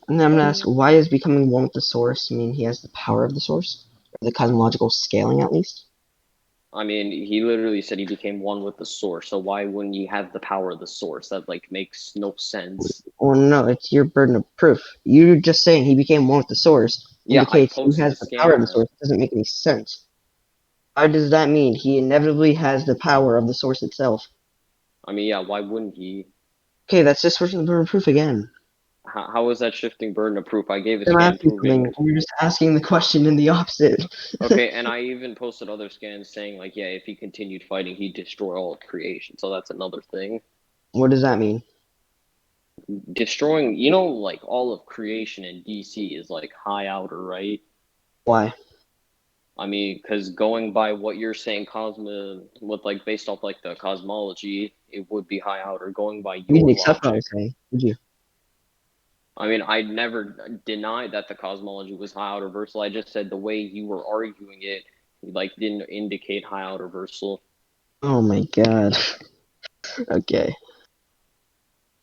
And then I'm gonna ask, why does becoming one with the Source mean he has the power of the Source? Or the cosmological scaling, at least? I mean, he literally said he became one with the Source, so why wouldn't you have the power of the Source? That like makes no sense. Well, no, it's your burden of proof. You're just saying he became one with the Source Yeah, I indicates he posted has the the power scan of the for Source. him. It doesn't make any sense. How does that mean he inevitably has the power of the Source itself? I mean, yeah, why wouldn't he? Okay, that's just switching the burden of proof again. How is that shifting burden of proof? I gave a I'm scan asking proving. something, and you're just asking the question in the opposite. Okay, and I even posted other scans saying like, yeah, if he continued fighting, he'd destroy all of creation. So that's another thing. What does that mean? Destroying, like all of creation in DC is like high outer, right? Why? I mean, because going by what you're saying, with like based off like the cosmology, it would be high outer. Going by You didn't your accept what I logic, was saying, did you? I mean, I never denied that the cosmology was high outer versal. I just said the way you were arguing it, like, didn't indicate high outer versal. Oh my god. Okay.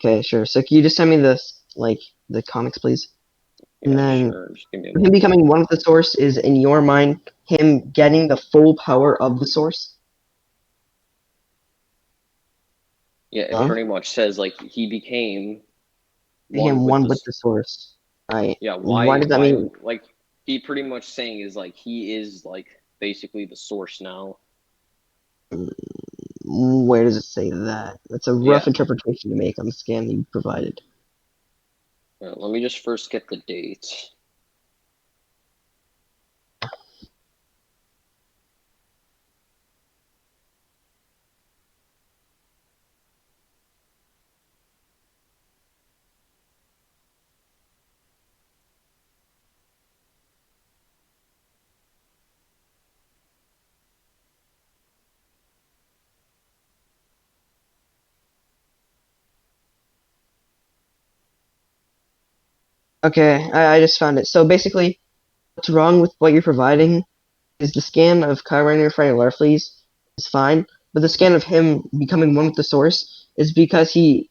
Okay, sure. So can you just send me the comics, please? And Yeah, then sure. Just give me a him moment. becoming one with the Source is, in your mind, him getting the full power of the Source? Yeah, it Huh? pretty much says like he became one Became with one the. with the Source. Right. Yeah, Why does that why, mean? like, he pretty much saying is like he is like basically the source now. Where does it say that? That's a rough Yeah. interpretation to make on the scan that you provided. Let me just first get the dates. Okay, I just found it. So basically, what's wrong with what you're providing is the scan of Kyle Rayner fighting Larfleeze is fine, but the scan of him becoming one with the source is because he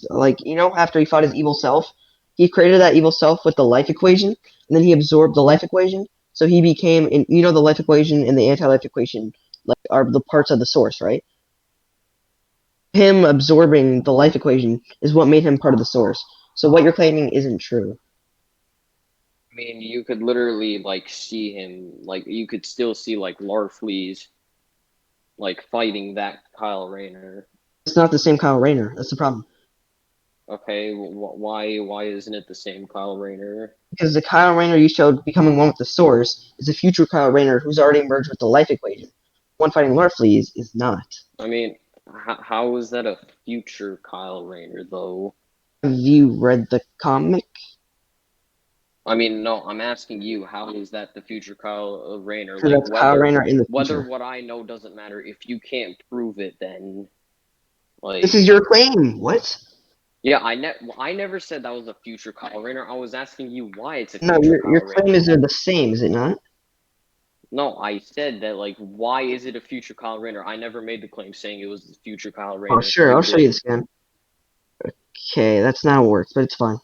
like after he fought his evil self, he created that evil self with the life equation, and then he absorbed the life equation, so he became the life equation and the anti-life equation like are the parts of the source, right? Him absorbing the life equation is what made him part of the source. So what you're claiming isn't true. I mean, you could literally like see him, like you could still see like Larfleeze like fighting that Kyle Rayner. It's not the same Kyle Rayner. That's the problem. Okay, why isn't it the same Kyle Rayner? Because the Kyle Rayner you showed becoming one with the source is a future Kyle Rayner who's already merged with the life equation. One fighting Larfleeze is not. I mean, how is that a future Kyle Rayner though? Have you read the comic? I mean, no, I'm asking you, how is that the future Kyle Rayner? Because Like that's Kyle Rayner in the whether future. what I know doesn't matter. If you can't prove it, then like This is your claim. What? yeah, I never said that was a future Kyle Rayner. I was asking you why it's a No, future your Kyle claim is Rayner. they're the same, is it not? No, I said that like why is it a future Kyle Rayner? I never made the claim saying it was the future Kyle Oh, Rayner. sure. You I'll show you did. this again. Okay, that's not how it works, but it's fine.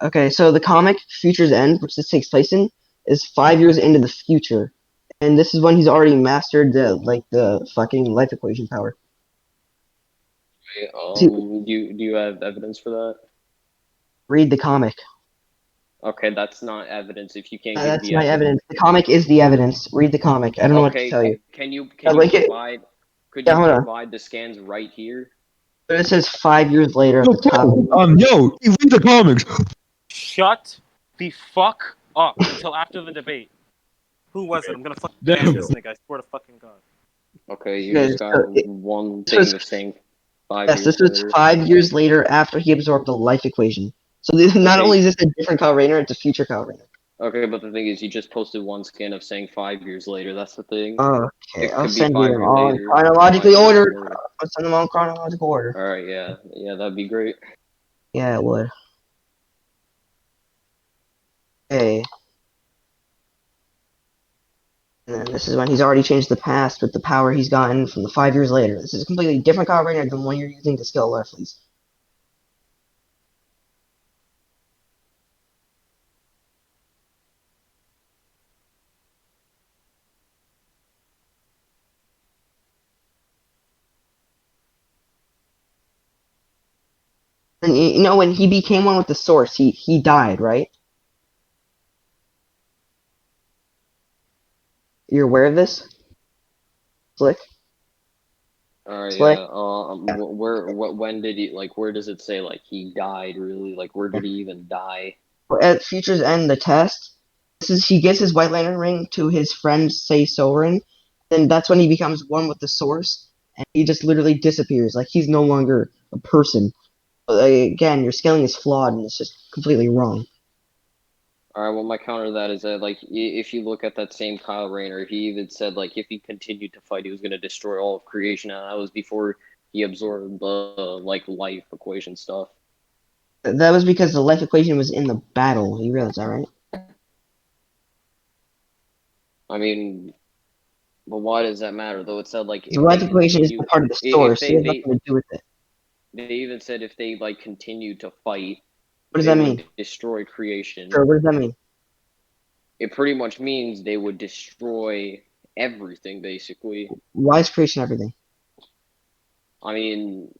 Okay, so the comic Future's End, which this takes place in, is 5 years into the future, and this is when he's already mastered the fucking life equation power. Okay, See, do you have evidence for that? read the comic. Okay, that's not evidence if you can't give That's the my evidence. evidence. The comic is the evidence. Read the comic. I don't know what to Okay, tell you. I can you link it. provide could Yeah, you hold on. provide the scans right here? But it says 5 years later at Yo, the top. yo, read the comics. Shut the fuck up until after the debate. Who was it? I'm gonna fucking ban Damn. this nigga. I swear to fucking god. Okay, you Okay, just got so one this was thing saying five yes, years this was later. 5 years later after he absorbed the life equation. So this, not only Okay, is this a different Kyle Rayner, it's a future Kyle Rayner. okay, but the thing is, you just posted one scan of saying 5 years later. That's the thing. Okay, It I'll could be send you five them years all in later, chronologically 5 years ordered. later. I'll send them all in chronological order. All right, yeah, yeah, that'd be great. Yeah, it would. Okay. And then this is when he's already changed the past with the power he's gotten from the 5 years later. This is a completely different Kyle Rayner than one you're using to scale Larfleeze. And when he became one with the source, he died, right? You're aware of this? Slick? All right, Slick? yeah. When did he like? Where does it say like he died? Really? Like, where did he even die? At Future's End, the test, this is he gives his White Lantern ring to his friend Say Soren, and that's when he becomes one with the source, and he just literally disappears. Like he's no longer a person. But, again, your scaling is flawed and it's just completely wrong. All right. Well, my counter to that is that like if you look at that same Kyle Rayner, he even said like if he continued to fight, he was going to destroy all of creation, and that was before he absorbed the like life equation stuff. That was because the life equation was in the battle. You realize that, right? I mean, but why does that matter though? It said like The if life they equation is continue, a part of the if source. It has nothing to do with it. they even said if they like continue to fight, What does they that mean? would destroy creation. Sure, what does that mean? It pretty much means they would destroy everything, basically. Why is creation everything? I mean,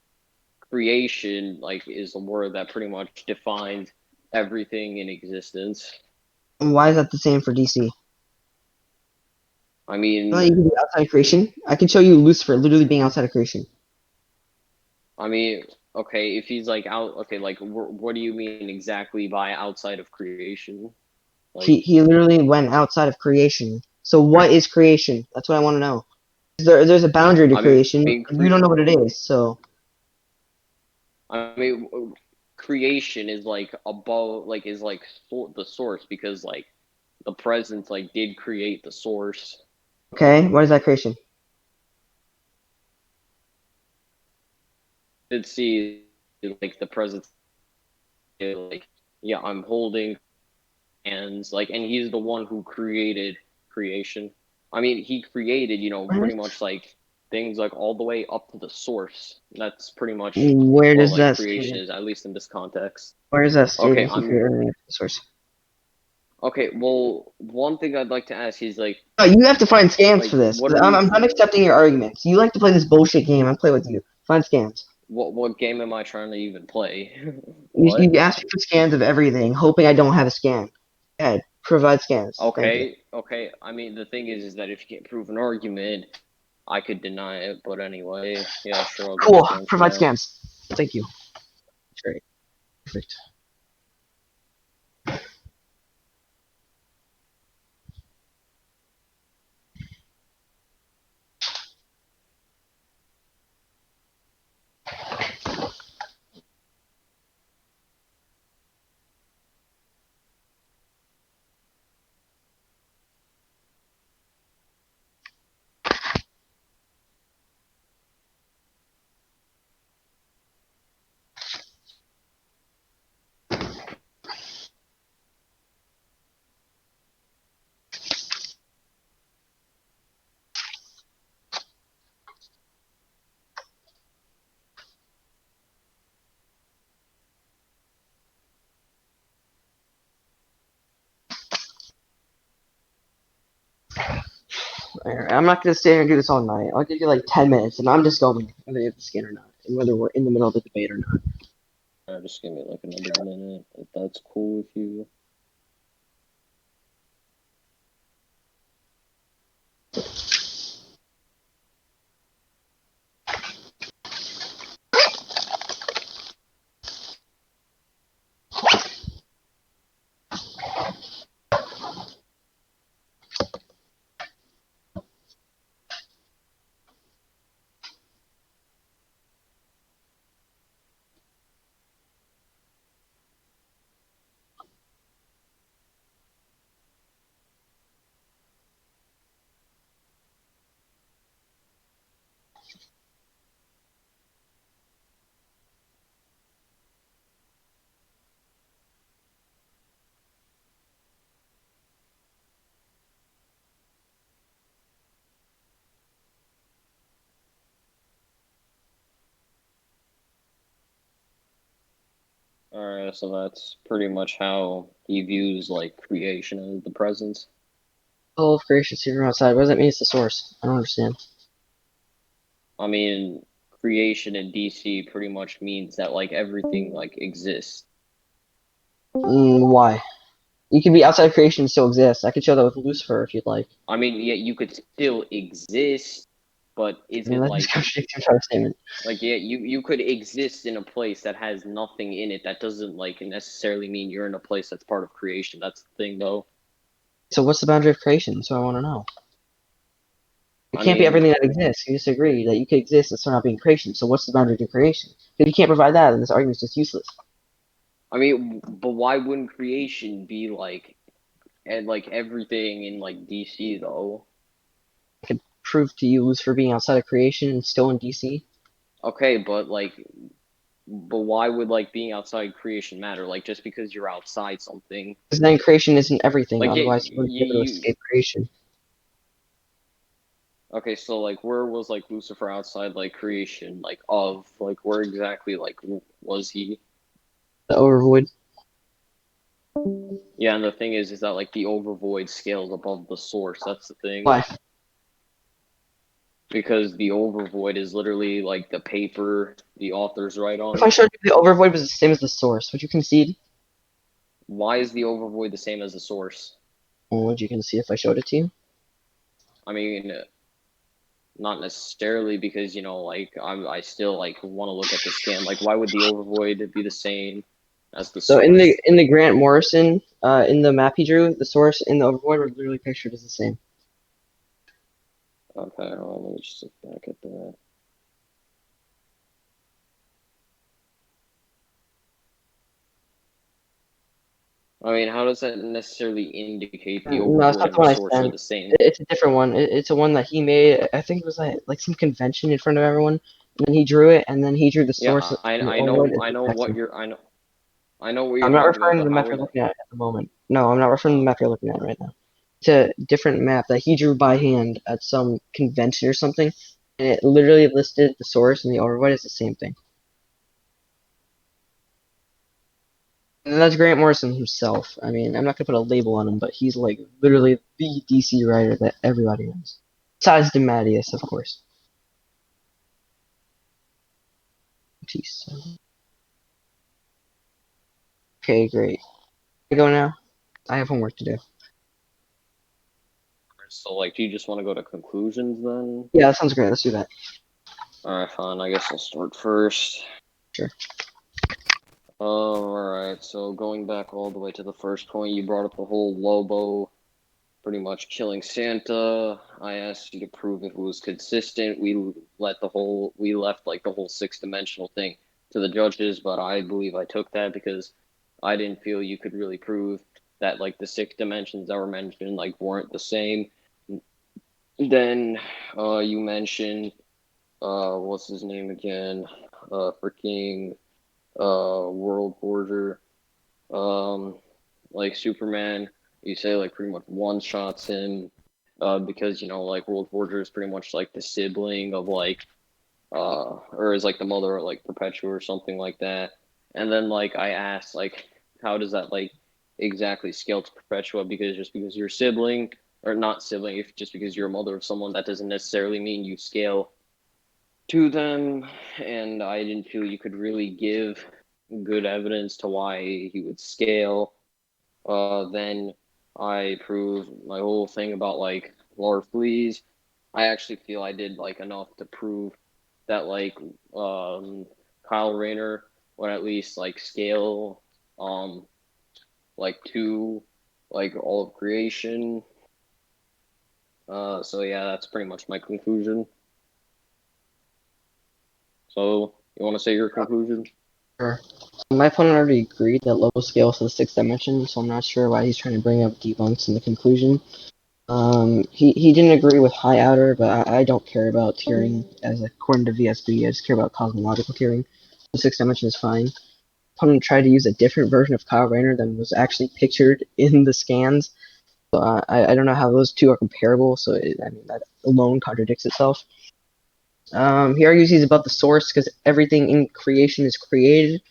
creation, like, is a word that pretty much defines everything in existence. And why is that the same for DC? I You know, you mean, can be outside of creation. I can show you Lucifer literally being outside of creation. I mean, okay, if he's like out, okay, like, what do you mean exactly by outside of creation? Like, He literally went outside of creation. So what is creation? That's what I want to know. There's a boundary to I creation, mean, and you don't know what it is. So I mean, creation is like above, like is like the source because like the presence like did create the source. okay, what is that creation? Did see like the presence, like yeah, I'm holding hands, like, and he's the one who created creation. I mean, he created, pretty What? much like things like all the way up to the source. That's pretty much Where what does like that creation stated? is, at least in this context. Where is that Okay, stated? He created the source. okay. Well, one thing I'd like to ask is You have to find scams like for this. what 'Cause are I'm you? done accepting your arguments. You like to play this bullshit game. I play with you. Find scams. What game am I trying to even play? You What? ask me for scans of everything, hoping I don't have a scan. Yeah, provide scans. Thank you. Okay. I mean, the thing is that if you can't prove an argument, I could deny it. But anyway, yeah, sure, I'll give you Cool. scans for Provide that. scams. Thank you. Great. Perfect. Alright, I'm not gonna stay here and do this all night. I'll give you like 10 minutes, and I'm just going whether you have the scan or not, and whether we're in the middle of the debate or not. Just give me like another minute, if that's cool with you. Alright, so that's pretty much how he views like creation as the presence. All of creation seen from outside. What does that mean? It's the source. I don't understand. I mean, creation in DC pretty much means that like everything like exists. Why? You can be outside of creation and still exist. I could show that with Lucifer if you'd like. I mean, yeah, you could still exist, but is I mean, it that just like contradicts your entire statement. yeah, you could exist in a place that has nothing in it. That doesn't like necessarily mean you're in a place that's part of creation. That's the thing, though. So what's the boundary of creation? So I want to know. It I can't be mean, everything that exists. You disagree that you could exist and still not be in creation. So what's the boundary to creation? If you can't provide that, then this argument's just useless. but why wouldn't creation be like and like everything in like DC though? I could prove to you Lucifer being outside of creation and still in DC. Okay, but why would like being outside creation matter? Like just because you're outside something, Because then creation isn't everything. like yeah, Otherwise, you wouldn't be able to escape creation. okay, so like where was like Lucifer outside like creation, like of like where exactly like was he? The overvoid. Yeah, and the thing is that like the overvoid scales above the source. That's the thing. Why? Because the overvoid is literally like the paper the authors write If I on. showed you the overvoid was the same as the source, would you concede? Why is the overvoid the same as the source? Or would you concede if I showed it to you? I mean, not necessarily because like I still like want to look at the scan. Like, why would the overvoid be the same as the So in source? the Grant Morrison In the map he drew, the source and the overboard were literally pictured as the same. Okay, well, let me just look back at that. I mean, how does that necessarily indicate the No, it's overboard not and the the one I source are sent. the same? It's a different one. It's a one that he made. I think it was like some convention in front of everyone. And then he drew it, and then he drew the Yeah, source and the overboard. It's the exact same. I know what you're I'm not talking about, referring to but the map how you're would looking at the moment. No, I'm not referring to the map you're looking at right now. It's a different map that he drew by hand at some convention or something, and it literally listed the source and the overboard as the same thing. And that's Grant Morrison himself. I mean, I'm not gonna put a label on him, but he's like literally the DC writer that everybody knows. Besides DeMatteis, of course. Jeez. Okay, great. I go now. I have homework to do. so like, do you just want to go to conclusions then? Yeah, that sounds great. Let's do that. All right, fine. I guess I'll start first. Sure. Alright, so going back all the way to the first point, you brought up the whole Lobo pretty much killing Santa. I asked you to prove if it was consistent. We left like the whole six-dimensional thing to the judges, but I believe I took that because I didn't feel you could really prove that like the six dimensions that were mentioned like weren't the same. Then you mentioned what's his name again? Freaking World Border, like Superman, you say like pretty much one shots him, because like World Border is pretty much like the sibling of like, or is like the mother of like Perpetua or something like that. And then like I asked like, how does that like exactly scale to Perpetua? Because just because you're a sibling or not sibling, if just because you're a mother of someone, that doesn't necessarily mean you scale to them, and I didn't feel you could really give good evidence to why he would scale. Then I proved my whole thing about like Larfreeze. I actually feel I did like enough to prove that like Kyle Rayner would at least like scale like to like all of creation. So yeah, that's pretty much my conclusion. So you want to say your conclusion? Sure. So my opponent already agreed that Lobo scales to the sixth dimension, so I'm not sure why he's trying to bring up debunks in the conclusion. He didn't agree with high outer, but I don't care about tiering as according to VSB. I just care about cosmological tiering. The sixth dimension is fine. Opponent tried to use a different version of Kyle Rayner than was actually pictured in the scans. So I don't know how those two are comparable. So I mean that alone contradicts itself. He argues he's about the source because everything in creation is created.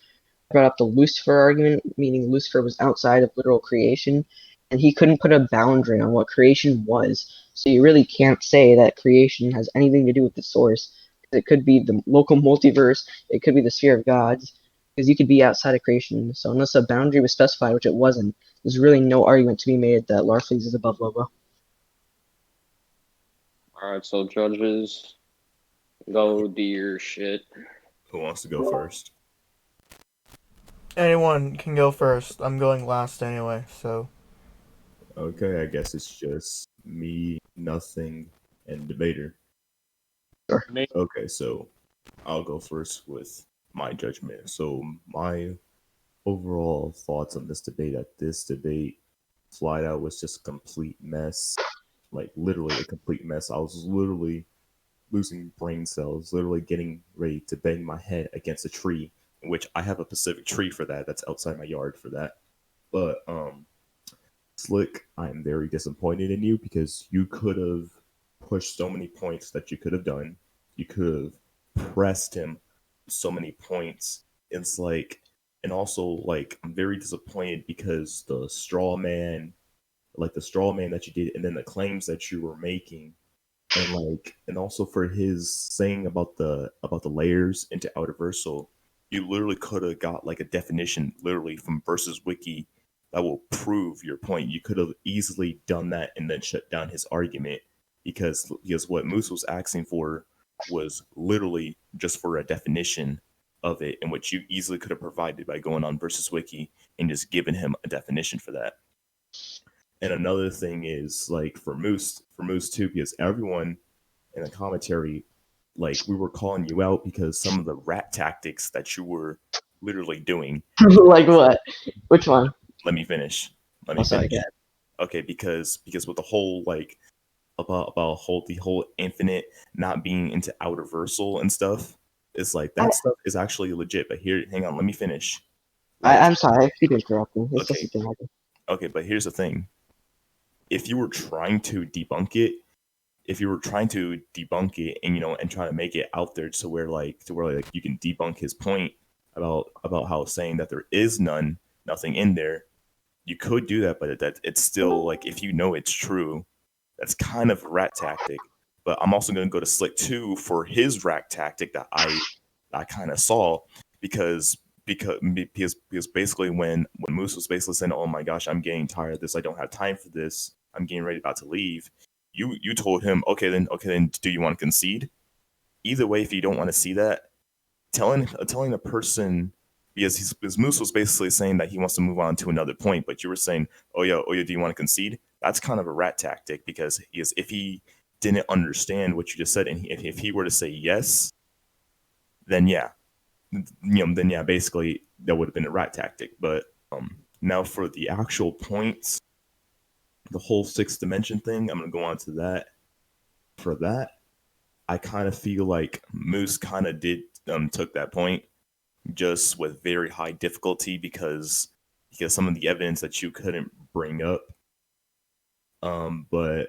Brought up the Lucifer argument, meaning Lucifer was outside of literal creation, and he couldn't put a boundary on what creation was. So you really can't say that creation has anything to do with the source. It could be the local multiverse, it could be the sphere of gods, because you could be outside of creation. So unless a boundary was specified, which it wasn't, there's really no argument to be made that Larfleeze is above Lobo. Alright, so judges, go do your shit. Who wants to go first? Anyone can go first. I'm going last anyway, so. Okay, I guess it's just me, nothing, and debater. Sure. Okay, so I'll go first with my judgment. So my overall thoughts on this debate flat out was just a complete mess. Like literally a complete mess. I was literally losing brain cells, literally getting ready to bang my head against a tree, in which I have a Pacific tree for that. That's outside my yard for that. But Slick, I am very disappointed in you because you could have pushed so many points that you could have done. You could have pressed him so many points. It's like, and also like I'm very disappointed because the straw man that you did, and then the claims that you were making, and also for his saying about the layers into outerversal, you literally could have got like a definition literally from versus wiki that will prove your point. You could have easily done that and then shut down his argument because what Moose was asking for was literally just for a definition of it, in which you easily could have provided by going on versus wiki and just giving him a definition for that. And another thing is like for Moose too, because everyone in the commentary, like we were calling you out because some of the rat tactics that you were literally doing. Like what? Which one? Let me finish. Let Oh, me sorry, finish. go ahead. Okay, because with the whole like about the whole infinite not being into outer versal and stuff, it's like that stuff is actually legit. But here, hang on, let me finish. Like, I'm sorry, I keep interrupting. It's just okay, a thing. okay, but here's the thing: if you were trying to debunk it, and and try to make it out there to where like you can debunk his point about how saying that there is nothing in there, you could do that, but that it's still like if you know it's true, that's kind of a rat tactic. But I'm also going to go to Slick 2 for his rat tactic that I kind of saw because because basically when Moose was basically saying, "Oh my gosh, I'm getting tired of this. I don't have time for this. I'm getting ready about to leave." You told him, okay then, do you want to concede? Either way, if you don't want to see that, telling a person because Moose was basically saying that he wants to move on to another point, but you were saying, oh yeah, do you want to concede? That's kind of a rat tactic because if he didn't understand what you just said, and if he were to say yes, then yeah, basically that would have been a rat tactic. But now for the actual points, the whole sixth dimension thing, I'm gonna go on to that. For that, I kind of feel like Moose kind of did took that point just with very high difficulty because some of the evidence that you couldn't bring up. But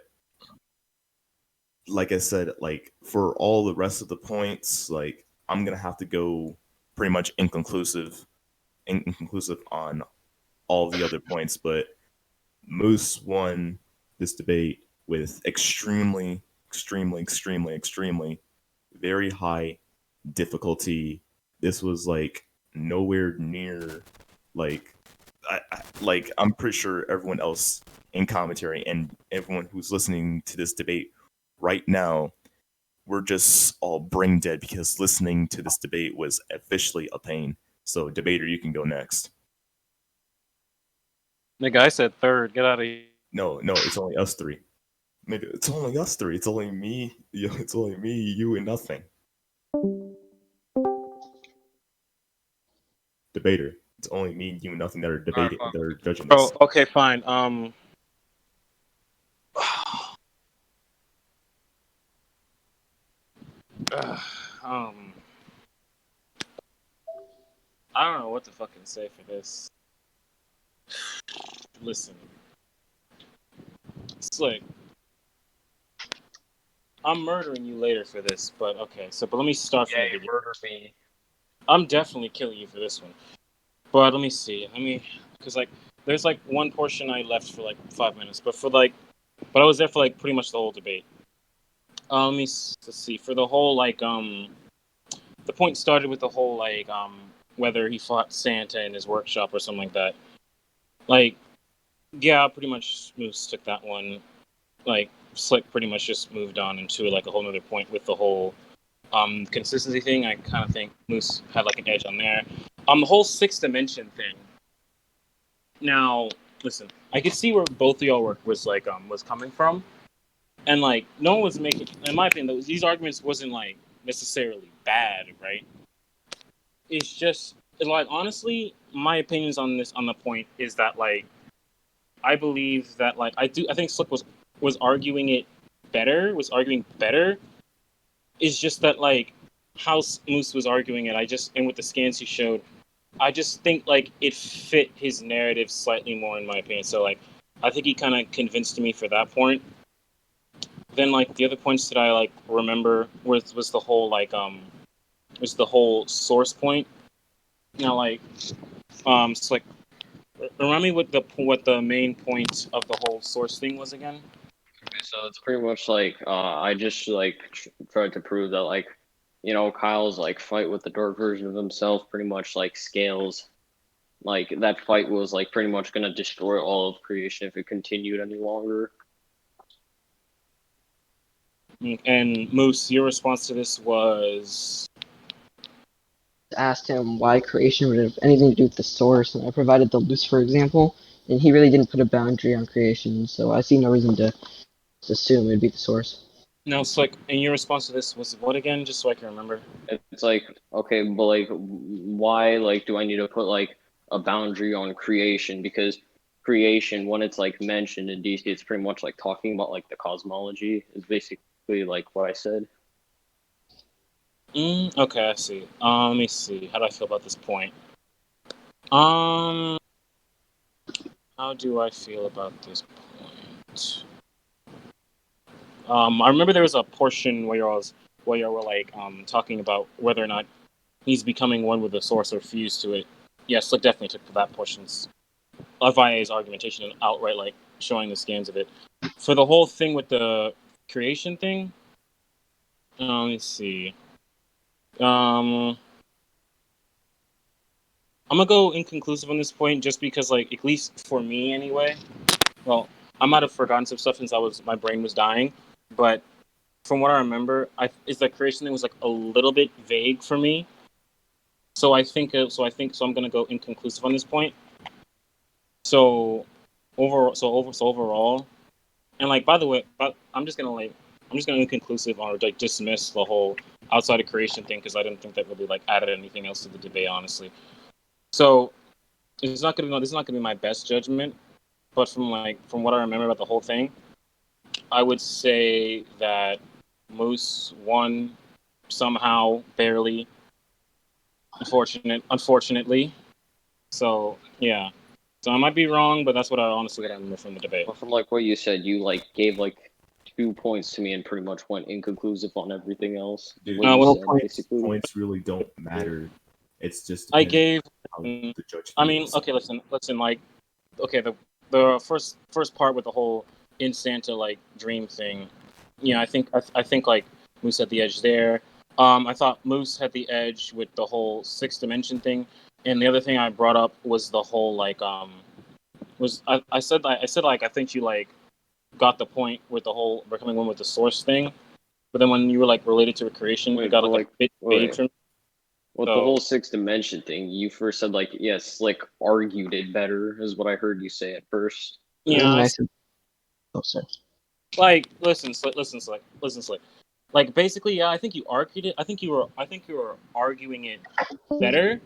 like I said, like for all the rest of the points, like I'm gonna have to go pretty much inconclusive on all the other points. But Moose won this debate with extremely very high difficulty. This was like nowhere near like I'm pretty sure everyone else in commentary and everyone who's listening to this debate right now, we're just all brain dead because listening to this debate was officially a pain. So, debater, you can go next. Nigga, I said third. Get out of here. No, it's only us three. Nigga, it's only us three. It's only me. It's only me, you, and nothing. Debater. It's only me, you, and nothing that are debating. That are judging Bro, this. okay, fine. I don't know what to fucking say for this. Listen, Slick, I'm murdering you later for this, but okay. But let me start from the beginning. Murder me. I'm definitely killing you for this one. But let me see. Because like, there's like one portion I left for like 5 minutes, but I was there for like pretty much the whole debate. Let's see. For the whole the point started with the whole whether he fought Santa in his workshop or something like that. Like, yeah, pretty much Moose took that one. Like, Slick pretty much just moved on into like a whole other point with the whole consistency thing. I kind of think Moose had like an edge on there. The whole sixth dimension thing. Now, listen, I could see where both of y'all was coming from, and like no one was making, in my opinion, these arguments wasn't like necessarily bad, right? It's just like honestly, my opinions on the point is that like I believe that like I think Slick was arguing better. It's just that like how Moose was arguing it, and with the scans he showed, I just think like it fit his narrative slightly more in my opinion. So like I think he kind of convinced me for that point. Then like the other points that I like remember was the whole was the whole source point. You know, like it's like remind me what the main point of the whole source thing was again. Okay, so it's pretty much like I just like tried to prove that like Kyle's like fight with the dark version of himself pretty much like scales. Like that fight was like pretty much gonna destroy all of creation if it continued any longer. And Moose, your response to this was Asked him why creation would have anything to do with the source, and I provided the Lucifer example. and he really didn't put a boundary on creation. So I see no reason to assume it'd be the source. No, Slick, and your response to this was what again? Just so I can remember. It's like, okay, but like, why like do I need to put like a boundary on creation? Because creation, when it's like mentioned in DC, it's pretty much like talking about like the cosmology. Is basically like what I said. Okay, I see. Let me see. How do I feel about this point? How do I feel about this point? I remember there was a portion where you were like talking about whether or not he's becoming one with the source or fused to it. Yes, Slick definitely took that portion's of IA's argumentation and outright like showing the scans of it. For the whole thing with the creation thing, let me see. I'm gonna go inconclusive on this point just because, like, at least for me anyway. Well, I might have forgotten some stuff since my brain was dying, but from what I remember, is the creation thing was like a little bit vague for me. So I'm gonna go inconclusive on this point. So overall, and like by the way, but I'm just gonna inconclusive or like dismiss the whole outside of creation thing because I didn't think that really like added anything else to the debate, honestly. So this is not gonna be my best judgment, but from what I remember about the whole thing, I would say that Moose won somehow, barely. Unfortunately. So yeah. So I might be wrong, but that's what I remember from the debate. Well, from like what you said, you like gave like 2 points to me and pretty much went inconclusive on everything else. Dude, What you said, points, basically. points really don't matter. It's just I gave. how the judge I mean, feels. okay, listen. Like, okay, the first part with the whole in Santa like dream thing. Yeah, I think like Moose had the edge there. I thought Moose had the edge with the whole sixth dimension thing, and the other thing I brought up was the whole like I said like I think you like got the point with the whole becoming one with the source thing, but then when you were like related to a creation, it got like a bit vague from. With the whole sixth dimension thing, you first said like, yes, Slick argued it better, is what I heard you say at first. Yeah, Oh, sorry. like listen, Slick. Like basically, yeah, I think you argued it. I think you were arguing it better.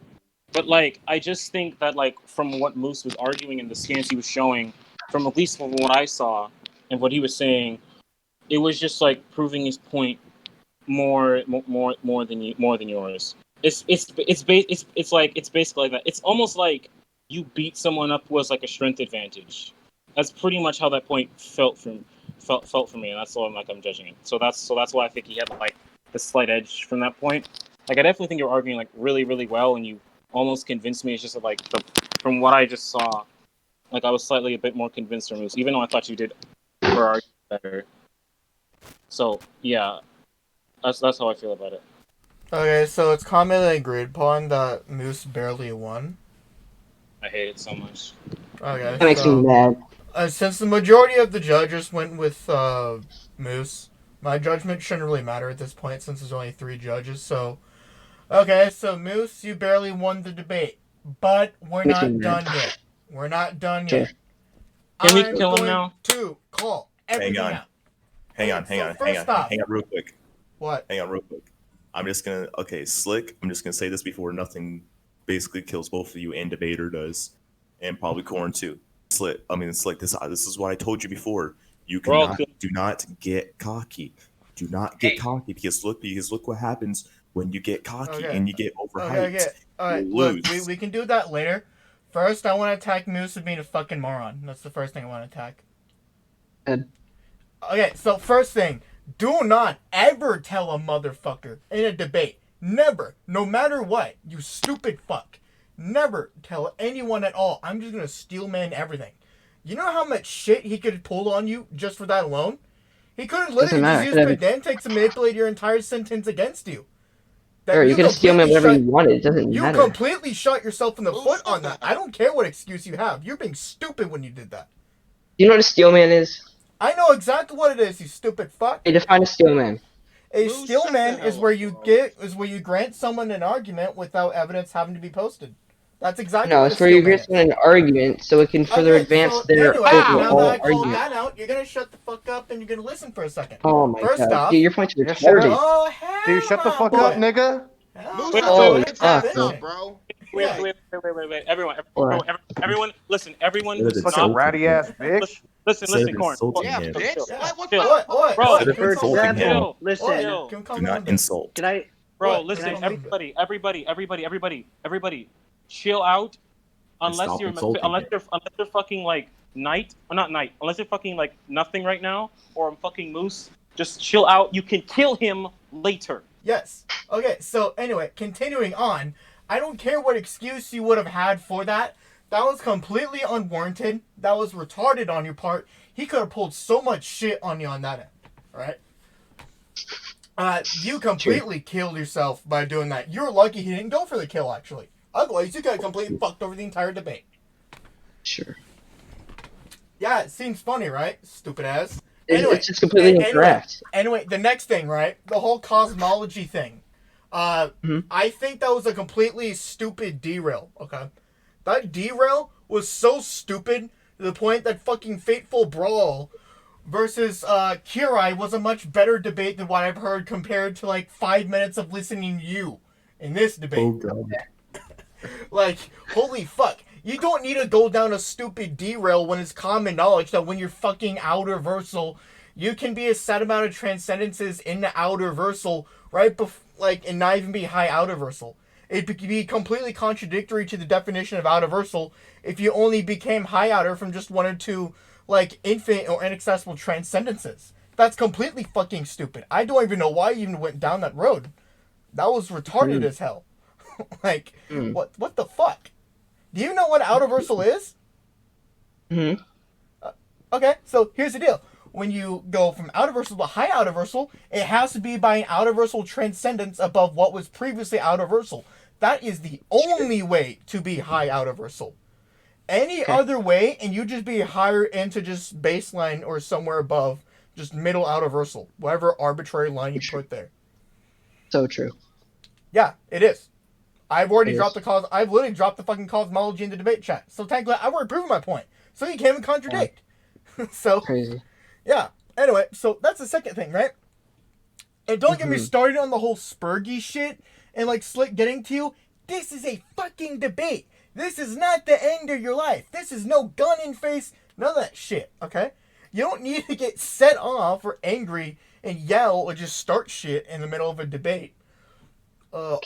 But like, I just think that like from what Moose was arguing and the scans he was showing, from at least from what I saw and what he was saying, it was just like proving his point more than yours. It's basically like that. It's almost like you beat someone up was like a strength advantage. That's pretty much how that point felt for me, and that's why I'm judging it. So that's why I think he had like the slight edge from that point. Like I definitely think you're arguing like really well, and you almost convinced me. It's just that, like from what I just saw, like I was slightly a bit more convinced from Moose, even though I thought you did her argument better. So yeah, that's how I feel about it. Okay, so it's commonly agreed upon that Moose barely won. I hate it so much. Okay, That makes me mad. Since the majority of the judges went with Moose, my judgment shouldn't really matter at this point since there's only 3 judges. So, okay, so Moose, you barely won the debate, but we're Makes me not mad. done yet. We're not done Sure. yet. Can we I'm kill him going now? to call everything out. Hang on real quick. What? Hang on real quick. I'm just gonna Slick, I'm just gonna say this before nothing basically kills both of you and Debater does. And probably Corn too. Slick, this is what I told you before. You do not get cocky. Do not get cocky because look what happens when you get cocky and you get overhyped. Okay. Alright, look, we can do that later. First, I want to attack Moose for being a fucking moron. That's the first thing I want to attack. Okay, so first thing, do not ever tell a motherfucker in a debate. Never. No matter what, you stupid fuck. Never tell anyone at all. I'm just gonna steel man everything. You know how much shit he could have pulled on you just for that alone? He could have literally just used pedantics to manipulate your entire sentence against you. Sure, you could steal me whatever you wanted. It doesn't matter. You completely shot yourself in the foot on that. I don't care what excuse you have. You're being stupid when you did that. Do you know what a steel man is? I know exactly what it is, you stupid fuck. Hey, define a steel man. A steel man is where you grant someone an argument without evidence having to be posted. That's exactly No, what a it's where you steel man agree is. on an argument so it can further Okay, advance so their anyway, now that overall I called argument. that out, you're gonna shut the fuck up and you're gonna listen for a second. Oh my First god. off, Dude, your point's Yeah, shut up. retarded. oh Dude, hell shut the no, fuck boy. up, nigga. Hell Moose, no, shut boy. Holy your bitch fuck, ass bro. up, bro. Yeah. Wait. Everyone, What? everyone, listen. Everyone Instead of who's Fucking not. insulting ratty him, ass bitch. Listen, Corn. insulting Yeah, him, bitch. Yeah. What Chill. the What? Bro, What? instead of Can we calm insulting down? him, chill. What? Chill. Can we calm do down a not bit? insult. Can I? Bro, What? listen, Can I calm down? everybody, chill out. And Unless stop you're, insulting unless him. you're, unless you're fucking like Knight, or not Knight. Unless you're fucking like nothing right now, or I'm fucking Moose. Just chill out. You can kill him later. Yes. Okay, so anyway, continuing on, I don't care what excuse you would have had for that. That was completely unwarranted. That was retarded on your part. He could have pulled so much shit on you on that end. Alright? You completely killed yourself by doing that. You're lucky he didn't go for the kill, actually. Otherwise, you could have completely fucked over the entire debate. Sure. Yeah, it seems funny, right? Stupid ass. It's just completely incorrect. Anyway, the next thing, right? The whole cosmology thing. I think that was a completely stupid derail, okay? That derail was so stupid to the point that fucking Fateful Brawl versus Kirai was a much better debate than what I've heard compared to like 5 minutes of listening to you in this debate. Oh god. Like, holy fuck. You don't need to go down a stupid derail when it's common knowledge that when you're fucking outer versal, you can be a set amount of transcendences in the outer versal right and not even be high outer versal. It'd be completely contradictory to the definition of outer versal if you only became high outer from just one or two like infinite or inaccessible transcendences. That's completely fucking stupid. I don't even know why you even went down that road. That was retarded as hell. Like, what the fuck? Do you know what outer versal is? Mm-hmm. Okay, so here's the deal. When you go from outer versal to high outer versal, it has to be by an outer versal transcendence above what was previously outer versal. That is the only way to be high outer versal. Any other way, and you just be higher into just baseline or somewhere above, just middle outer versal, whatever arbitrary line you put there. So true. Yeah, it is. I've already dropped I've literally dropped the fucking cosmology in the debate chat. So technically, I've already proven my point. So you can't even contradict. So Crazy. yeah. Anyway, so that's the second thing, right? And don't get me started on the whole Spurgy shit and like Slick getting to you. This is a fucking debate. This is not the end of your life. This is no gun in face. None of that shit. Okay. You don't need to get set off or angry and yell or just start shit in the middle of a debate. All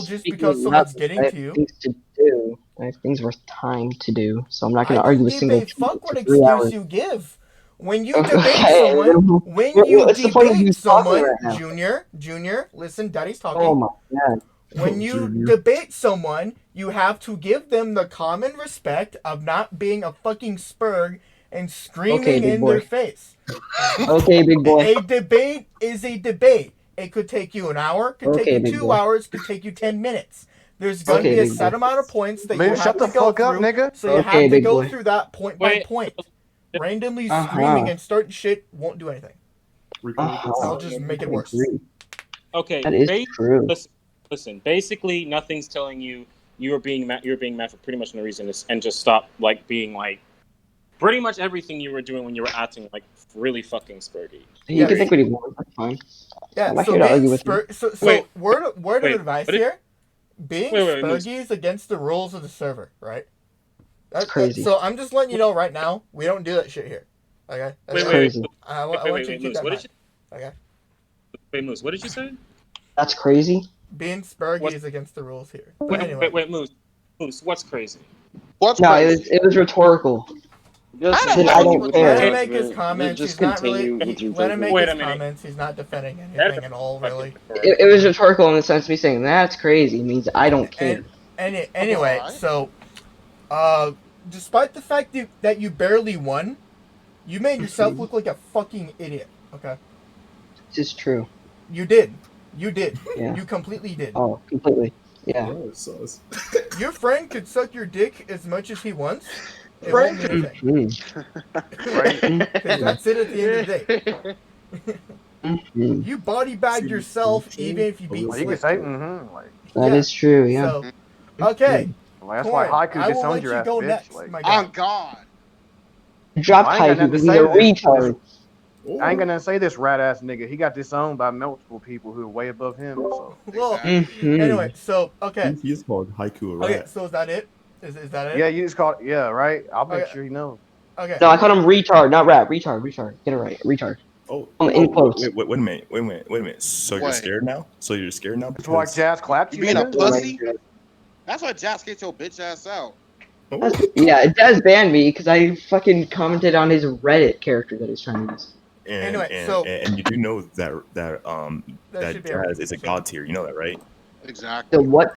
just because someone's getting to you. Things to do. I have things worth time to do, so I'm not going to argue with single. I don't give a fuck what excuse you give. When you debate someone, Junior, listen, Daddy's talking. Oh my god. When you debate someone, you have to give them the common respect of not being a fucking spurg and screaming in their face. Okay, big boy. A debate is a debate. It could take you an hour, could take you 2 hours, could take you 10 minutes. There's going to be a set amount of points that you have to go through. Nigga. So you have to go through that point by point. Randomly screaming and starting shit won't do anything. I'll just make it worse. Okay, that is true. Listen, basically, nothing's telling you you're being mad for pretty much no reason, and just stop like being like pretty much everything you were doing when you were acting like really fucking spurty. You can think what you want. That's fine. Yeah. I'm not here to argue with you. So word of advice here: being spurgy is against the rules of the server, right? That's crazy. So I'm just letting you know right now, we don't do that shit here. Okay. That's crazy. I want you to keep that in mind. Okay. Wait, Moose, what did you say? That's crazy. Being spurgy is against the rules here. Wait, Moose, what's crazy? What's crazy? It was rhetorical. I don't care. Let him make his comments. He's not really. Let him make his comments. He's not defending anything at all, really. It was rhetorical in the sense of me saying that's crazy means I don't care. Anyway, so, despite the fact that you barely won, you made yourself look like a fucking idiot. Okay. This is true. You did. You did. Yeah. You completely did. Oh, completely. Yeah. Your friend could suck your dick as much as he wants. It won't mean anything. Because that's it at the end of the day. You body bagged yourself even if you beat Slick. That is true, yeah. So, okay. Well, that's why Corn, Haiku I will disowned let your you ass, go bitch. next, Like, my guy. On God. Drop I ain't got Haiku nothing to because he's say a to this. retard. I ain't got nothing to say to this rat ass nigga. He got disowned by multiple people who are way above him. So. Well, Mhm. anyway, so okay. He is called Haiku a Okay, rat. so is that it? Is that it? Yeah, you just called. Yeah, right. I'll make Okay. sure he knows. Okay. No, I called him retard, not rat. Retard. Get it right. Retard. Oh, In quotes. wait a minute. So you're Wait. scared now? That's why Jazz clapped You you, being a nigga. pussy? That's why Jazz gets your bitch ass out. Yeah, it does ban me because I fucking commented on his Reddit character that he's trying to use. Anyway, so and you do know that that should be Jazz is a everything. god tier. You know that, right? Exactly. The what?